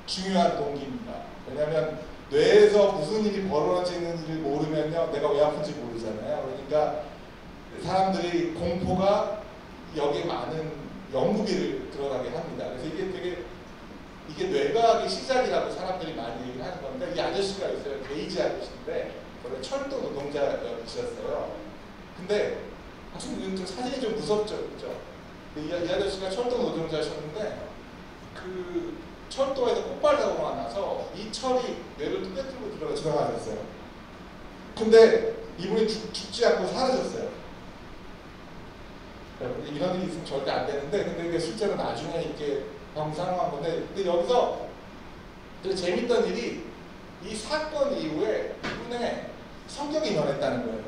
중요한 동기입니다. 왜냐하면 뇌에서 무슨 일이 벌어지는지를 모르면요, 내가 왜 아픈지 모르잖아요. 그러니까 사람들이 공포가 여기에 많은 연구비를 들어가게 합니다. 그래서 이게 뇌과학의 시작이라고 사람들이 많이 얘기를 하는 건데, 이 아저씨가 있어요. 베이지 아저씨인데 원래 철도 노동자였어요. 근데 좀 사진이 좀 무섭죠, 그죠? 이 아저씨가 철도 노동자셨는데 그 철도에서 폭발 사고가 나서 이 철이 뇌를 꿰뚫고 들어가셨어요. 근데 이분이 죽지 않고 사라졌어요. 이런 일이 있으면 절대 안 되는데, 근데 이게 실제로 나중에 이렇게 병상한 건데, 근데 여기서 되게 재밌던 일이 이 사건 이후에 이분의 성격이 변했다는 거예요.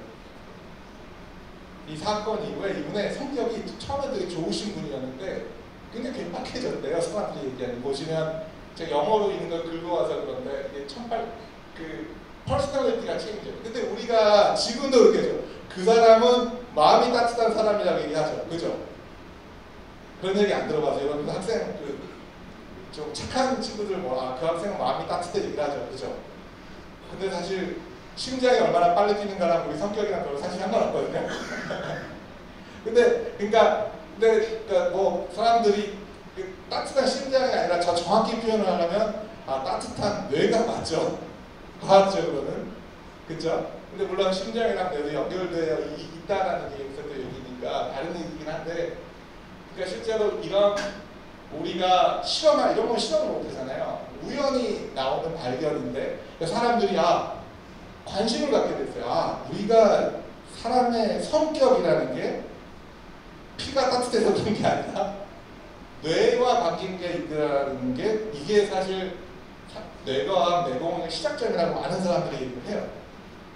이 사건 이후에 이분의 성격이 처음에 되게 좋으신 분이었는데 굉장히 개빡해졌대요. 사람들이 얘기하는 보시면 제가 영어로 있는 걸 긁어와서 그런데 이게 그 퍼스널리티가 체인져요. 근데 우리가 지금도 그렇게 해죠. 그 사람은 마음이 따뜻한 사람이라고 얘기하죠. 그죠? 그런 얘기 안 들어봐서 여러분 학생 좀 착한 친구들 그 학생은 마음이 따뜻해 얘기를 하죠. 그죠? 근데 사실 심장이 얼마나 빨리 뛰는가랑 우리 성격이랑 별로 사실 상관없거든요. 그러니까 뭐 사람들이 따뜻한 심장이 아니라 저 정확히 표현을 하려면 따뜻한 뇌가 맞죠. 과학적으로는. 그죠? 근데 물론 심장이랑 뇌도 연결되어 있다라는 게 여기서 또 얘기니까 다른 얘기긴 한데, 그러니까 실제로 이런 우리가 이런 건 실험을 못 하잖아요. 우연히 나오는 발견인데 사람들이 관심을 갖게 됐어요. 우리가 사람의 성격이라는 게 피가 따뜻해서 그런 게 아니라 뇌와 바뀐 게 있다는 게 이게 사실 뇌과학, 뇌공학의 시작점이라고 많은 사람들이 얘기를 해요.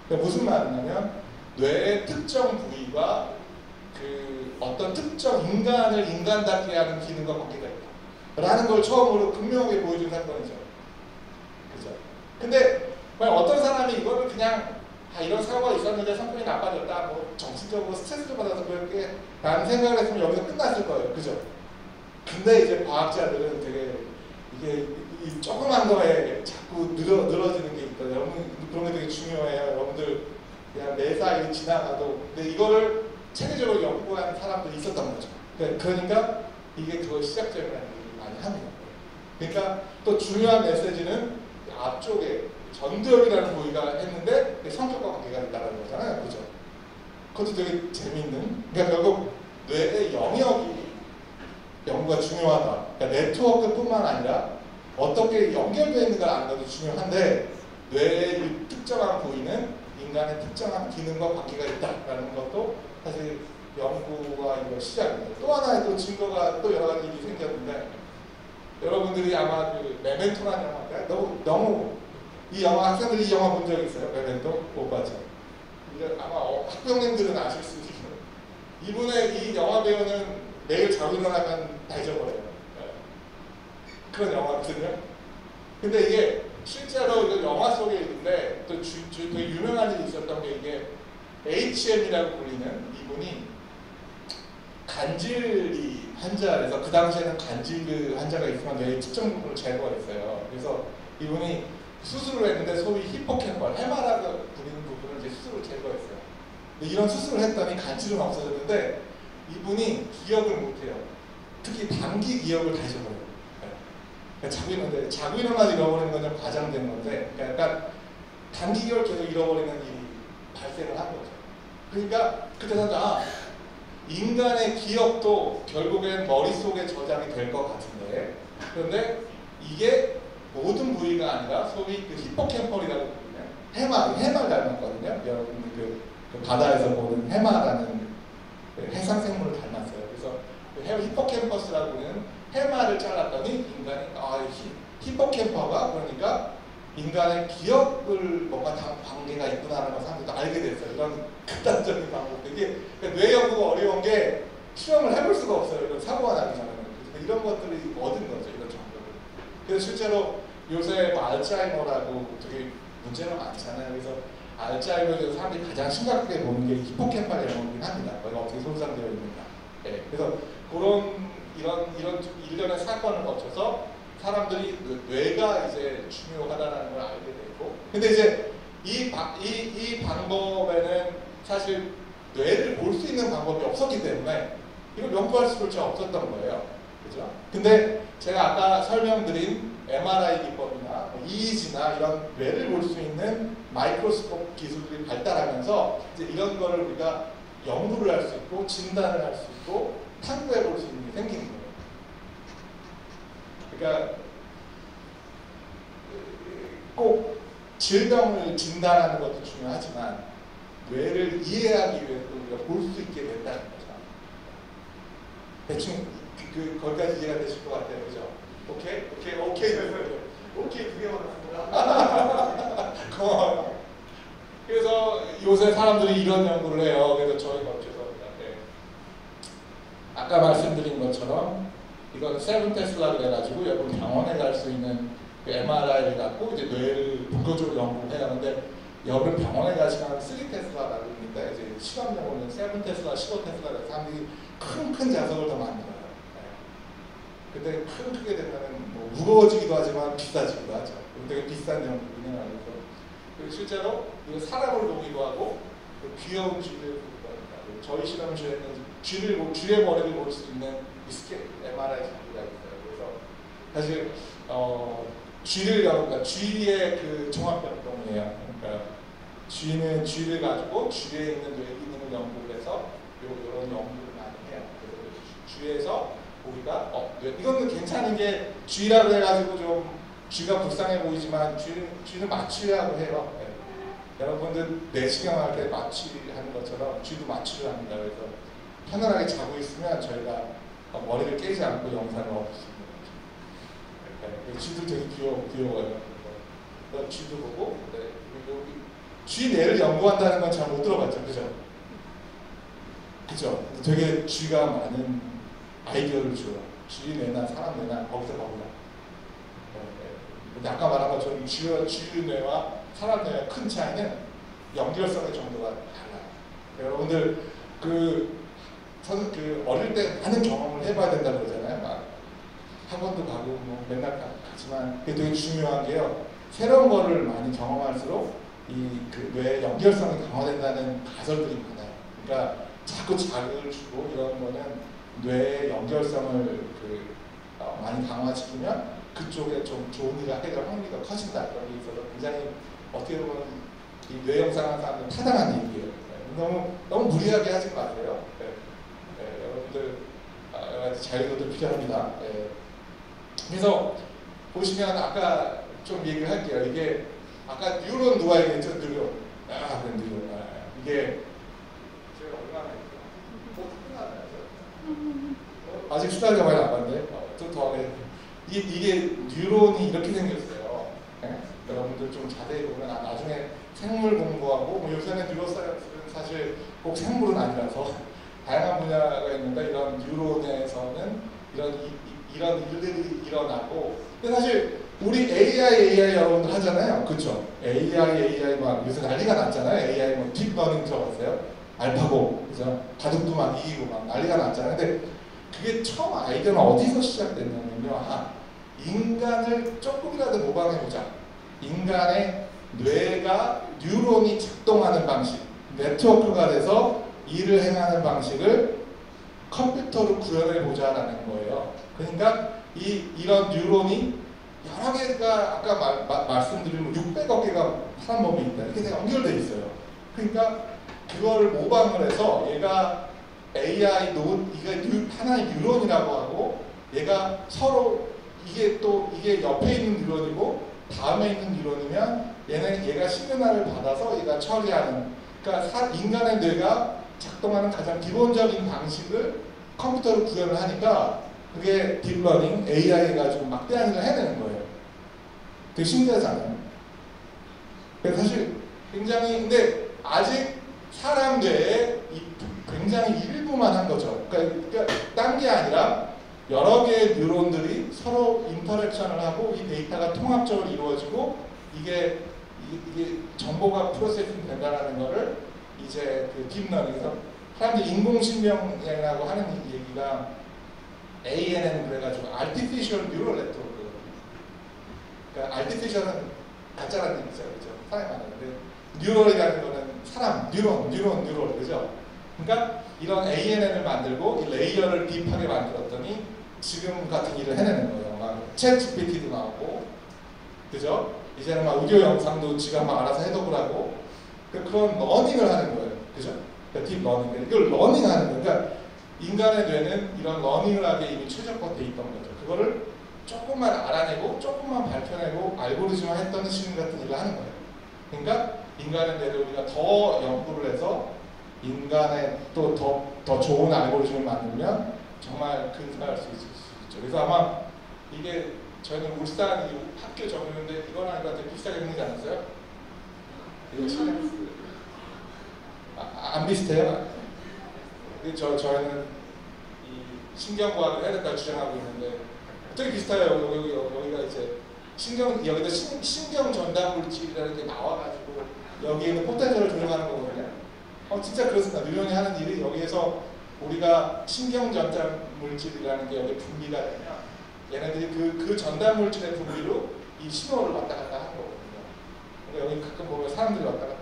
그러니까 무슨 말이냐면 뇌의 특정 부위가 어떤 특정 인간을 인간답게 하는 기능과 관계가 있다 라는 걸 처음으로 극명하게 보여준 사건이죠. 그죠? 근데 만약 어떤 사람이 이거를 그냥 이런 사고가 있었는데 성격이 나빠졌다, 뭐 정신적으로 스트레스를 받아서 그렇게 라는 생각을 했으면 여기서 끝났을 거예요. 그죠? 근데 이제 과학자들은 되게 이게 이 조그만 거에 자꾸 늘어지는 게 있거든요. 여러분 그런 게 되게 중요해요. 여러분들 그냥 매사 지나가도. 근데 이거를 체계적으로 연구한 사람들이 있었던 거죠. 그러니까 이게 그거 시작점이라는 얘기를 많이 합니다. 그러니까 또 중요한 메시지는 앞쪽에 전두엽이라는 부위가 했는데 성격과 관계가 있다는 거잖아요. 그죠? 그것도 되게 재미있는. 그러니까 결국 뇌의 영역이 연구가 중요하다. 그러니까 네트워크뿐만 아니라 어떻게 연결되어 있는가 아는 것도 중요한데 뇌의 특정한 부위는 인간의 특정한 기능과 관계가 있다라는 것도 사실 연구가 이거 시작입니다. 또 하나의 또 증거가 또 여러 가지 일이 생겼는데 여러분들이 아마 메멘토라는 영화인데 너무 이 영화 학생들이 이 영화 본 적 있어요? 메멘토? 못 봤죠? 아마 학부형님들은 아실 수 있어요. 이분의 이 영화 배우는 매일 자고 일어나면 다 잊어버려요. 그런 영화거든요. 근데 이게 실제로 이거 영화 속에 있는데 또 되게 유명한 일이 있었던 게 이게 HM이라고 불리는 이분이 간질이 환자에서 그 당시에는 간질 환자가 있으면 뇌의 특정 부분을 제거했어요. 그래서 이분이 수술을 했는데 소위 히포캠펄, 해마라고 불리는 부분을 이제 수술을 제거했어요. 근데 이런 수술을 했더니 간질은 없어졌는데 이분이 기억을 못해요. 특히 단기 기억을 다 잊어버려요. 그러니까 자고 일어나서 잃어버리는 건 좀 과장된 건데, 그러니까 약간 단기 기억을 계속 잃어버리는 일이 발생을 한 거죠. 그러니까 그때 사람 인간의 기억도 결국엔 머릿속에 저장이 될 것 같은데, 그런데 이게 모든 부위가 아니라 소위 그 히포캠펄이라고 부르는 해마를 닮았거든요. 여러분 그 바다에서 보는 해마라는 해상 생물을 닮았어요. 그래서 그 히포캠퍼스라고 하는 해마를 잘랐더니 인간이 히포캠퍼가 그러니까 인간의 기억을 뭔가 관계가 있구나라는 걸 사람들도 알게 됐어요. 이런 극단적인 방법들. 이게 그러니까 뇌 연구가 어려운 게 실험을 해볼 수가 없어요. 이런 사고가 나기 전에는. 이런 것들을 얻은 거죠. 이런 정보를. 그래서 실제로 요새 뭐 알츠하이머라고 되게 문제가 많잖아요. 그래서 알츠하이머에 대해서 사람들이 가장 심각하게 보는 게 히포캠팔 영역이긴 합니다. 거기가 어떻게 손상되어 있는가. 네. 그래서 이런 일련의 사건을 거쳐서 사람들이 뇌가 이제 중요하다는 걸 알게 되고, 근데 이제 이 방법에는 사실 뇌를 볼 수 있는 방법이 없었기 때문에 이걸 연구할 수조차 없었던 거예요. 그죠? 근데 제가 아까 설명드린 MRI 기법이나 EEG나 이런 뇌를 볼 수 있는 마이크로스코프 기술들이 발달하면서 이제 이런 거를 우리가 연구를 할 수 있고 진단을 할 수 있고 탐구해 볼 수 있는 게 생기는 거예요. 그러니까 꼭 질병을 진단하는 것도 중요하지만 뇌를 이해하기 위해서 우리가 볼 수 있게 된다는 거죠. 대충 거기까지 이해가 되실 것 같아요. 그죠? 오케이 그게 어렵습니다. 고마워요. 그래서 요새 사람들이 이런 연구를 해요. 그래서 저희가 죄송합니다. 네. 아까 말씀드린 것처럼 이거는 세븐 테슬라 그래가지고 여러분 병원에 갈 수 있는 그 MRI를 갖고 이제 뇌를 본격적으로 연구해야 하는데 여러분 병원에 가시면 3테슬라라고 있는데 이제 시간용으로는 7테슬라, 15테슬라 사람들이 큰 자석을 더 만들어요. 근데 크게 되면은 뭐 무거워지기도 하지만 비싸지기도 하죠. 되게 비싼 연구이네요. 그리고 실제로 이거 사람을 보기도 하고 귀여운 쥐를 보기도 합니다. 저희 실험실에는 쥐의 머리를 볼 수 있는 MRI 장비가 있어요. 그래서 사실 그러니까 쥐의 그 종합병동이에요. 그러니까 쥐를 가지고 쥐에 있는 뇌 기능을 연구를 해서 이런 연구를 많이 해요. 그래서 쥐에서 우리가 이거는 괜찮은 게 쥐라고 해가지고 좀 쥐가 불쌍해 보이지만 쥐는 마취하고 해요. 네. 여러분들 내시경할 때 마취하는 것처럼 쥐도 마취를 합니다. 그래서 편안하게 자고 있으면 저희가 머리를 깨지 않고 영상을 얻을 수 있는 거죠. 네. 쥐도 되게 귀여워요. 쥐도 보고 네. 쥐 뇌를 연구한다는 건 잘 못 들어봤죠, 그죠? 그죠? 되게 쥐가 많은 아이디어를 줘요. 쥐 뇌나 사람 뇌나 거기서 거기다. 근데 아까 말한 것처럼 쥐 뇌와 사람 뇌의 큰 차이는 연결성의 정도가 달라요. 여러분들 어릴 때 많은 경험을 해봐야 된다고 그러잖아요. 막 학원도 가고 뭐 맨날 가지만 그게 되게 중요한 게요. 새로운 거를 많이 경험할수록 그 뇌의 연결성이 강화된다는 가설들이 많아요. 그러니까 자꾸 자극을 주고 이런 거는 뇌의 연결성을 많이 강화시키면 그쪽에 좀 좋은 일을 하게 될 확률이 더 커진다. 그런 게 있어서 굉장히 어떻게 보면 이 뇌 영상하는 사람들은 타당한 얘기예요. 너무 무리하게 하지 마세요. 여러분들 여러 가지 자유도도 필요합니다. 그래서 보시면 아까 좀 얘기를 할게요. 이게 아까 뉴런 누가 얘기했죠? 뉴런. 뉴런. 이게 제가 얼마나 했죠? 아직 수다가 많이 안 봤는데 좀 더 하네. 이게 뉴런이 이렇게 생겼어요. 네? 여러분들 좀 자세히 보면 나중에 생물 공부하고 뭐 요새는 뉴로사이언스는 사실 꼭 생물은 아니라서 다양한 분야가 있는데 이런 뉴런에서는 이런 일들이 일어나고 근데 사실 우리 AI 여러분들 하잖아요. 그쵸? AI 막 요새 난리가 났잖아요. AI 뭐 딥러닝 들어봤어요? 알파고, 그죠? 바둑도 막 이기고 막 난리가 났잖아요. 근데 그게 처음 아이디어는 어디서 시작됐냐면요. 인간을 조금이라도 모방해보자. 인간의 뇌가 뉴런이 작동하는 방식, 네트워크가 돼서 일을 행하는 방식을 컴퓨터로 구현해보자라는 거예요. 그러니까 이런 뉴런이 여러 개가 아까 말씀드린 600억 개가 사람 몸에 있다. 이렇게 다 연결되어 있어요. 그러니까 그거를 모방을 해서 얘가 이게 하나의 뉴런이라고 하고 얘가 서로 이게 옆에 있는 뉴런이고 다음에 있는 뉴런이면 얘가 시그널을 받아서 얘가 처리하는 그러니까 인간의 뇌가 작동하는 가장 기본적인 방식을 컴퓨터로 구현을 하니까 그게 딥러닝, AI 가지고 막대한 일을 해내는 거예요. 되게 신기하잖아요. 그래서 사실 굉장히 근데 아직 사람 뇌에 굉장히 일부만 한 거죠. 그러니까 딴 게 아니라 여러 개의 뉴런들이 서로 인터랙션을 하고 이 데이터가 통합적으로 이루어지고 이게 정보가 프로세싱 된다는 거를 이제 그 딥러닝에서 사람들이 인공신명이라고 하는 얘기가 ANN 그래가지고 Artificial Neural Network. 그러니까 Artificial은 가짜라는 얘기죠, 그죠? 사람이 많은데 뉴럴이라는 거는 사람, 뉴런, 그죠? 그러니까 이런 ANN을 만들고 이 레이어를 딥하게 만들었더니 지금 같은 일을 해내는 거예요. 막 챗 GPT도 나오고, 그죠? 이제는 막 오디오 영상도 지가 막 알아서 해독을 하고 그런 러닝을 하는 거예요, 그죠? 딥 러닝. 이걸 러닝하는 거예요. 그러니까 인간의 뇌는 이런 러닝을 하게 이미 최적화되어 있던 거죠. 그거를 조금만 알아내고 조금만 밝혀내고 알고리즘화 했던 시간 같은 일을 하는 거예요. 그러니까 인간의 뇌를 우리가 더 연구를 해서 인간의 또 더 좋은 알고리즘을 만들면 정말 근사할 수 있죠. 그래서 아마 이게 저희는 울산 학교 적용인데 이건 아니라 되게 비슷하게 생기지 않았어요? 이거 시내버스 안 비슷해요? 저희는 신경과학을 해야 된다고 주장하고 있는데 되게 비슷해요. 여기가 이제 여기다 신경 전달 물질이라는 게 나와가지고 여기에 있는 포텐셜을 조정하는 거거든요. 진짜 그렇습니다. 뉴런이 하는 일이 여기에서 우리가 신경 전달 물질이라는 게 여기 분비가 되면 얘네들이 그 전달 물질의 분비로 이 신호를 왔다 갔다 하는 거거든요. 근데 여기 가끔 보면 사람들이 왔다 갔다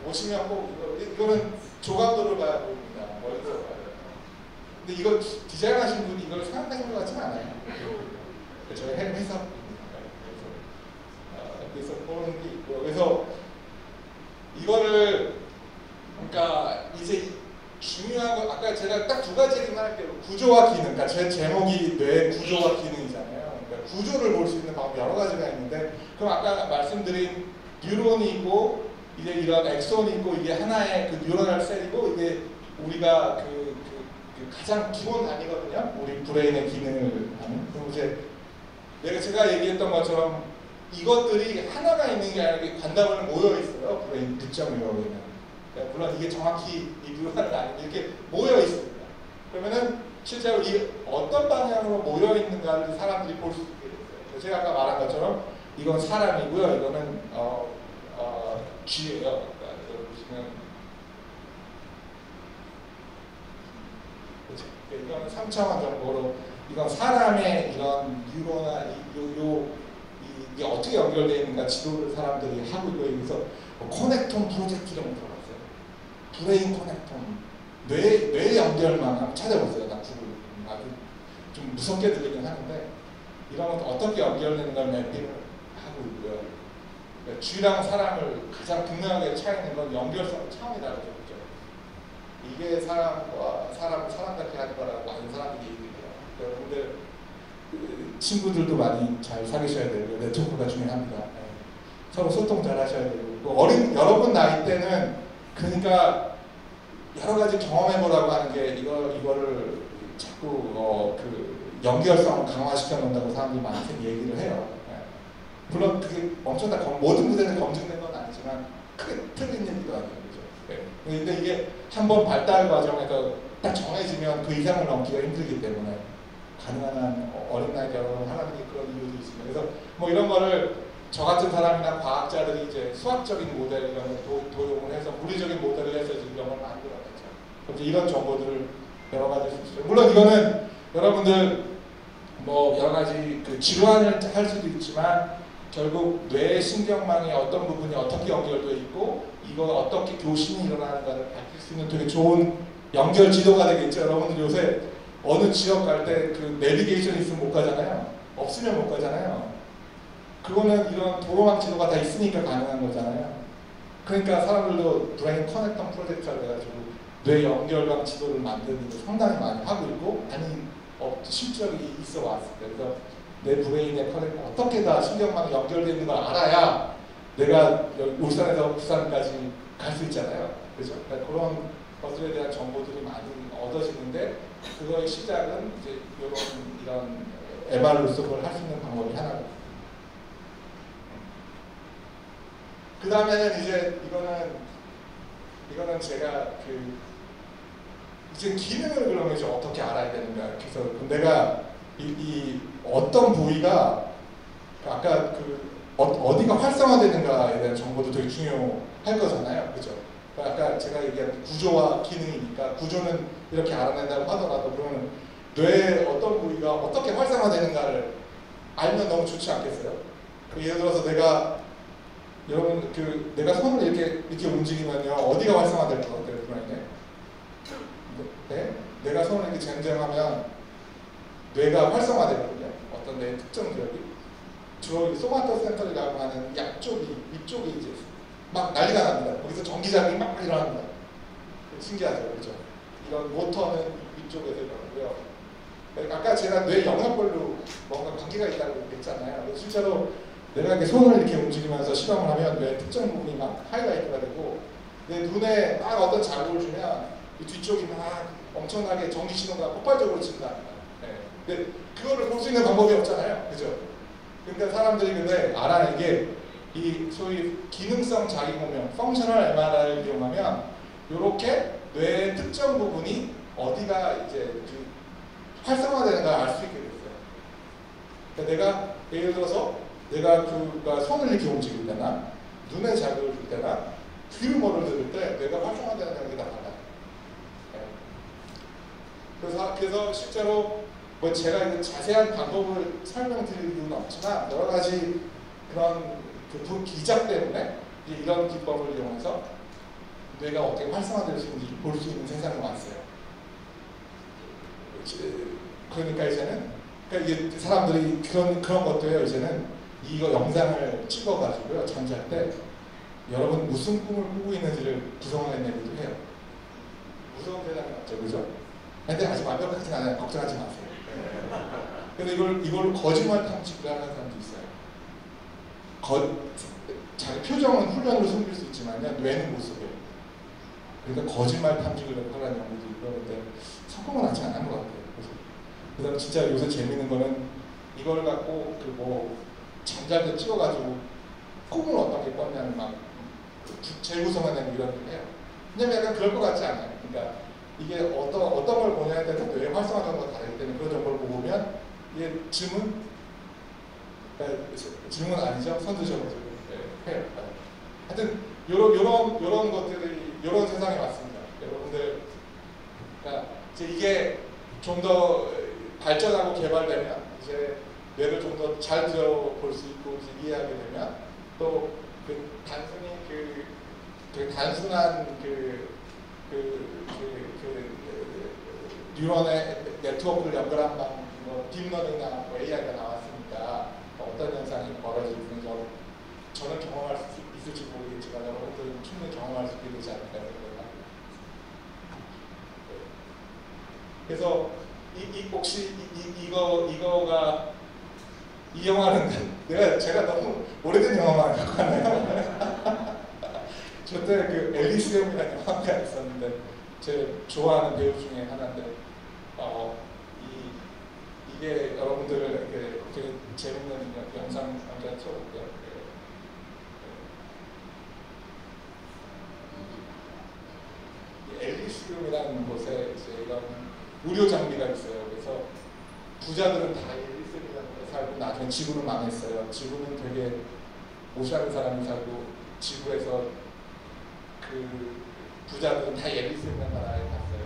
오시면 꼭 이거는 조각도를 봐야 보입니다. 멀리서 봐요. 근데 이거 디자인하신 분이 이걸 생각하신 것 같지는 않아요. 저희 회사입니다. 그래서 보는 게 있고, 그래서 이거를 그러니까 이제 중요한 거 아까 제가 딱 두 가지 얘기만 할게요. 구조와 기능. 그러니까 제 제목이 뇌 구조와 기능이잖아요. 그러니까 구조를 볼 수 있는 방법이 여러 가지가 있는데, 그럼 아까 말씀드린 뉴런이 있고 이제 이런 엑손이 있고 이게 하나의 그 뉴런al 셀이고 이게 우리가 그 가장 기본 단위거든요. 우리 브레인의 기능을 하는. 그리고 이제 제가 얘기했던 것처럼 이것들이 하나가 있는 게 아니라 관다발로 모여 있어요. 브레인 득점이라고 하면. 그러니까 물론 이게 정확히 이 뉴런은 아닌데 이렇게 모여 있습니다. 그러면은 실제로 이 어떤 방향으로 모여 있는가를 사람들이 볼 수 있게 됐어요. 제가 아까 말한 것처럼 이건 사람이고요. 이거는 쥐예요. 그러니까 보시면 이건 3차원 정보로 이건 사람의 이런 뉴로나 이게 어떻게 연결되어 있는가 지도를 사람들이 하고 있고, 여기서 커넥톤 프로젝트라고 들어봤어요. 브레인 커넥톤, 뇌 연결만 한번 찾아보세요. 아주 좀 무섭게 들리긴 하는데 이런 것도 어떻게 연결되는 걸 매핑을 하고 있고요. 그러니까 쥐랑 사람을 가장 극명하게 차이는 건 연결성 차원이 다르죠. 그렇죠? 이게 사람과 사람을 사람답게 하는 거라고 많은 사람들이 얘기해요. 여러분들 친구들도 많이 잘 사귀셔야 되고 네트워크가 중요합니다. 네. 서로 소통 잘 하셔야 되고 여러분 나이 때는 그러니까 여러 가지 경험해보라고 하는 게 이거를 자꾸 그 연결성을 강화시켜 놓는다고 사람들이 많이 얘기를 해요. 네. 물론 그게 엄청 다 모든 무대는 검증된 건 아니지만 크게 틀린 얘기도 아니에요. 그죠? 네. 근데 이게 한번 발달 과정에서 딱 정해지면 그 이상을 넘기가 힘들기 때문에 가능한 한 어린 나이 결혼을 하라는 게 그런 이유도 있습니다. 그래서 뭐 이런 거를 저 같은 사람이나 과학자들이 이제 수학적인 모델 이런 걸 도용을 해서 물리적인 모델을 해서 지금 이런 걸 만들어냈죠. 그럼 이런 정보들을 여러 가지 쓸 수 있어요. 물론 이거는 여러분들 뭐 여러 가지 그 질환을 할 수도 있지만 결국 뇌 신경망의 어떤 부분이 어떻게 연결되어 있고 이거 어떻게 교신이 일어나는가를 밝힐 수 있는 되게 좋은 연결 지도가 되겠죠. 여러분들 요새 어느 지역 갈 때 그 내비게이션 있으면 못 가잖아요. 없으면 못 가잖아요. 그거는 이런 도로망 지도가 다 있으니까 가능한 거잖아요. 그러니까 사람들도 브레인 커넥션 프로젝트를 해가지고 뇌 연결망 지도를 만드는 거 상당히 많이 하고 있고 실적이 있어 왔습니다. 그래서 내 브레인의 커넥션 어떻게 다 신경망이 연결되어 있는 걸 알아야 내가 울산에서 부산까지 갈 수 있잖아요. 그렇죠? 그러니까 그런 것들에 대한 정보들이 많이 얻어지는데 그거의 시작은 이제 이런 에발루스를 할 수 있는 방법이 하나입니다. 그 다음에는 이제 이거는 제가 이제 기능을 그러면 이제 어떻게 알아야 되는가. 그래서 내가 이 어떤 부위가 아까 어디가 활성화되는가에 대한 정보도 되게 중요할 거잖아요. 그죠? 아까 제가 얘기한 구조와 기능이니까 구조는 이렇게 알아낸다고 하더라도 그러면 뇌의 어떤 부위가 어떻게 활성화되는가를 알면 너무 좋지 않겠어요? 예를 들어서 여러분 내가 손을 이렇게 움직이면요 어디가 활성화될 것 같아요, 브레인에? 네? 내가 손을 이렇게 쟁쟁하면 뇌가 활성화되거든요. 어떤 뇌 특정 지역이 주로 소마토 센터리라고 하는 이쪽이 이제 막 난리가 납니다. 거기서 전기자극이 막 일어납니다. 신기하죠, 그렇죠? 이런 모터는 이쪽에서 일어나고요. 아까 제가 뇌 영역별로 뭔가 관계가 있다고 했잖아요. 실제로 내가 이렇게 손을 이렇게 움직이면서 실험을 하면 뇌 특정 부분이 막 하이라이트가 되고 내 눈에 막 어떤 자극을 주면 이 뒤쪽이 막 엄청나게 전기 신호가 폭발적으로 친답니다. 네. 근데 그거를 볼 수 있는 방법이 없잖아요, 그죠? 그러니까 사람들이 근데 알아낸 게 이 소위 기능성 자기공명, 펑셔널 MRI를 이용하면 이렇게 뇌의 특정 부분이 어디가 이제 그 활성화되는가 알 수 있게 됐어요. 그러니까 내가 예를 들어서 내가 그가 손을 이렇게 움직일 때나 눈에 자극을 줄 때나 귀모를 들을 때 뇌가 활성화되는 게 다 달라요. 그래서 실제로 뭐 제가 이거 자세한 방법을 설명드릴 이유는 없지만 여러 가지 그런 그 기작 때문에 이런 기법을 이용해서 뇌가 어떻게 활성화될 수 있는지 볼 수 있는 세상이 왔어요. 그러니까 이제는 그러니까 이게 사람들이 그런 것도요. 이제는 이거 영상을 찍어가지고요. 잠잘 때 여러분 무슨 꿈을 꾸고 있는지를 구성해내기도 해요. 무서운 세상이 맞죠, 그죠? 근데 아직 완벽하진 않아요. 걱정하지 마세요. 근데 이걸 거짓말 탐지를 하는 사람도 있어요. 자기 표정은 훈련으로 숨길 수 있지만요, 뇌는 못 속여요. 그러니까 거짓말 탐지를 하라는 연구도 있고, 근데 성공은 아직 안 한 것 같아요. 그다음 진짜 요새 재밌는 거는 이걸 갖고 그 뭐 잠잘 때 찍어가지고 꿈을 어떻게 꿨냐는 막 재구성하는 이런 걸 해요. 왜냐면 약간 그럴 것 같지 않아요. 그러니까 이게 어떤 걸 보냐에 따라서 뇌 활성화 정도가 다르기 때문에 그런 정보를 보면 이게 질문 아니죠? 선두적으로 해요. 하여튼 요런 것들이 요런 세상이 왔습니다. 여러분들 그러니까 이제 이게 좀 더 발전하고 개발되면 이제 뇌를 좀 더 잘 들어볼 수 있고 이제 이해하게 되면 또 그 단순한 뉴런의 네트워크를 연결한 방, 딥러닝이나 뭐 AI가 나왔으니까 어떤 현상이 벌어지는지 저는 경험할 수 있을지 모르겠지만 여러분들은 충분히 경험할 수 있게 되지 않을까 생각합니다. 그래서 혹시 이거가 이 영화는 제가 너무 오래된 영화만 갖고 왔네요. 저 때 그 엘리시움이라는 영화가 있었는데 제 좋아하는 배우 중에 하나인데 이게 여러분들을 되게 재밌는 영상 잠깐 틀어볼게요. 엘리시움이라는 곳에 이제 이런 의료 장비가 있어요. 그래서 부자들은 다 엘리시움이라는 곳에 살고 나중에 지구는 망했어요. 지구는 되게 무시하는 사람이 살고 지구에서 그 부자들은 다 엘리시움이라는 나라에 갔어요.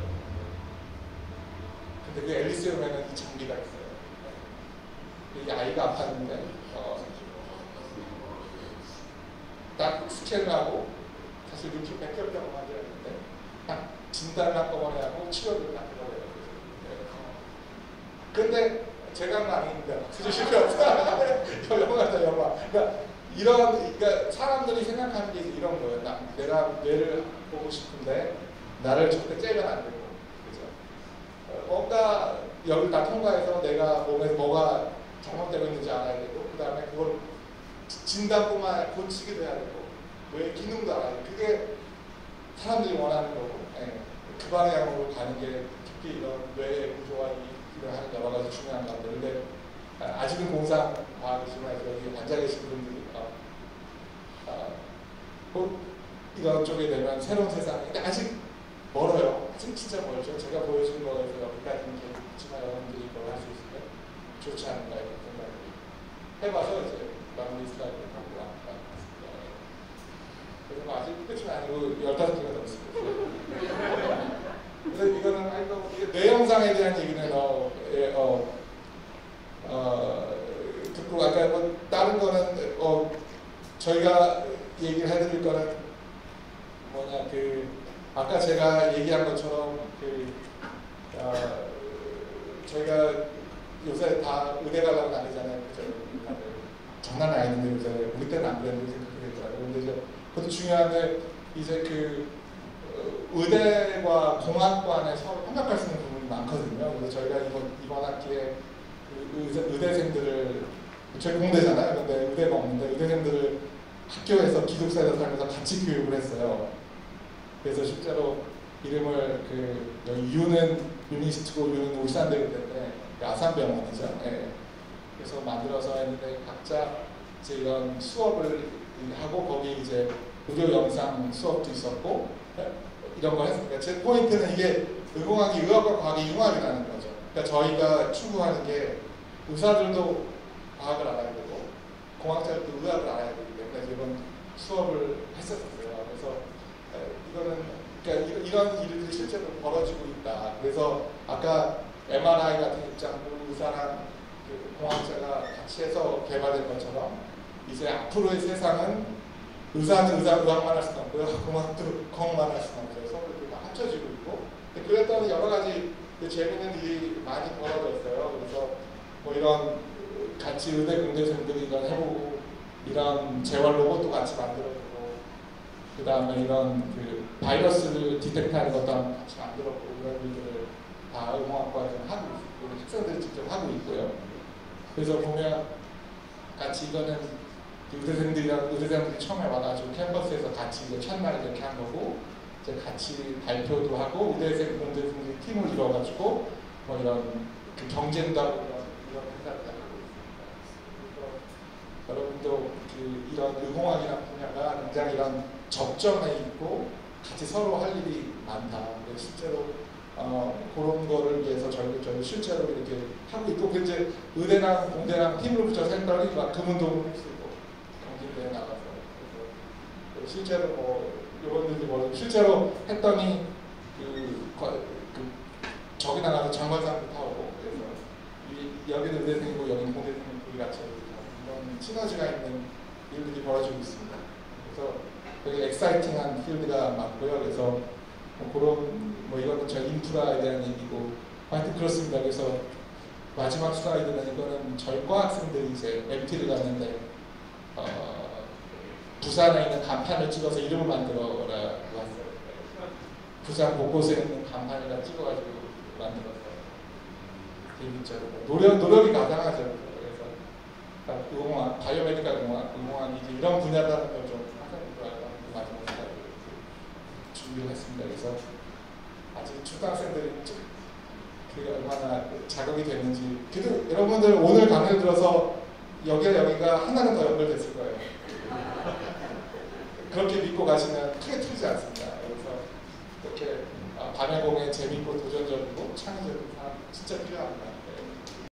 근데 그 엘리시움에는 이 장비가 있어요. 이 아이가 아팠는데 딱 스캔을 하고 사실 이렇게 백혈병을 만들었는데 딱 진단을 한꺼번에 하고 치료를 딱 해버려요. 근데 제가 한 거 아닙니다. 수지 필요 없어. 영화다 영화. 그러니까 사람들이 생각하는 게 이런 거예요. 내가 뇌를 보고 싶은데 나를 절대 째면 안 되고, 그죠? 뭔가 여기를 다 통과해서 내가 몸에서 뭐가 잘못되고 있는지 알아야 되고, 그 다음에 그걸 진단뿐만 아니라 고치기도 해야 되고, 뇌 기능도 알아야 되고, 그게 사람들이 원하는 거고, 그 방향으로 가는 게 특히 이런 뇌의 구조와 일을 하는 여러 가지 중요한 것들인데, 아직은 공상과학이지만 여기 앉아 계신 분들이 이런 쪽에 되면 새로운 세상이 아직 멀어요. 아직 진짜 멀죠. 제가 보여준 거에서 여기까지는 있지만 여러분들이 이걸 할 수 있으면 좋지 않을까 이런 생각을 해봐서 이제 마무리 슬라이드를 갖고 왔습니다. 그래서 뭐 아직 끝은 아니고 15개가 더 있습니다. 그래서 이거는 이게 뇌 영상에 대한 얘기는 듣고 아까 뭐 다른 거는 저희가 얘기를 해드릴 거는 뭐냐 아까 제가 얘기한 것처럼 저희가 요새 다 의대 가려고 난리잖아요. 장난이 아닌데 요새 우리 때는 안 그랬는데 그렇게 됐더라고요. 근데 이제 그것도 중요한데 이제 의대과 공학관에 서로 협력할 수 있는 부분이 많거든요. 그래서 저희가 이번 학기에 의대생들을 저희 공대잖아요. 근데 의대가 없는데 의대생들을 학교에서 기숙사에서 살면서 같이 교육을 했어요. 그래서 실제로 이름을 유는 유니스트고 유는 울산대고 때문에 아산병원이죠. 그래서 만들어서 했는데 각자 이제 이런 수업을 하고 거기 이제 의료 영상 수업도 있었고 이런 걸 했습니다. 제 포인트는 이게 의공학이 의학과 과학이 융합이라는 거죠. 그러니까 저희가 추구하는 게 의사들도 과학을 알아야 되고 공학자들도 의학을 알아야 되기 때문에 이번 수업을 했었어요. 그래서 이거는 그러니까 이런 일들이 실제로 벌어지고 있다. 그래서 아까 MRI 같은 입장도 의사랑 그 공학자가 같이 해서 개발된 것처럼 이제 앞으로의 세상은 의사는 의학만 할 수는 없고요. 공학도 공학만 할 수는 없어요. 서로 다 합쳐지고 있고. 그랬더니 여러 가지 재미있는 일이 많이 벌어졌어요. 그래서 뭐 이런 같이 의대 공대생들이 이걸 해보고 이런 재활 로봇도 같이 만들어주고 그 다음에 이런 그 바이러스를 디텍트하는 것도 같이 만들었고 이런 일들을 다 의공학과에서 하고 있고 학생들이 직접 하고 있고요. 그래서 보면 같이 이거는 의대생들이 처음에 와가지고 캠퍼스에서 같이 이거 첫날 이렇게 한 거고 이제 같이 발표도 하고 의대생 공대생들이 팀을 이뤄가지고 뭐 이런 그 경쟁도 하고 이런 행사를 하고 있습니다. 여러분도 그 이런 의공학이라는 분야가 굉장히 이런 접점에 있고 같이 서로 할 일이 많다. 실제로 그런 거를 위해서 저희 실제로 이렇게 하고 있고 이제 의대랑 공대랑 팀을 붙여서 했더니 막 금운동을 했고 경기대에 나가서 실제로 뭐 이런 일이 뭐 실제로 했더니 저기 나가서 장관상도 타오고 그래서 여기는 의대생이고 여기는 공대생이고 우리 같이 이런 시너지가 있는 일들이 벌어지고 있습니다. 그래서 되게 엑사이팅한 필드가 많고요. 그래서 뭐 그런 뭐 이거는 저 인프라에 대한 얘기고 하여튼 그렇습니다. 그래서 마지막 슬라이드는 이거는 저희 과학생들이 이제 MT를 갔는데 부산에 있는 간판을 찍어서 이름을 만들어라고 왔어요. 부산 곳곳에 있는 간판을 다 찍어가지고 만들어서 재밌죠. 노력이 가장하죠. 그래서 의공학, 바이오메디컬 공학, 의공학이 이제 이런 분야라는 걸 좀 학생들과 마지막 슬라이드 준비를 했습니다. 그래서 아직 초등학생들이 그게 얼마나 자극이 됐는지. 그래도 여러분들 오늘 강의를 들어서 여기가 하나는 더 연결됐을 거예요. 그렇게 믿고 가시면 크게 틀리지 않습니다. 그래서 이렇게 밤의 공에 재밌고 도전적이고 창의적인 사람 진짜 필요합니다. 네.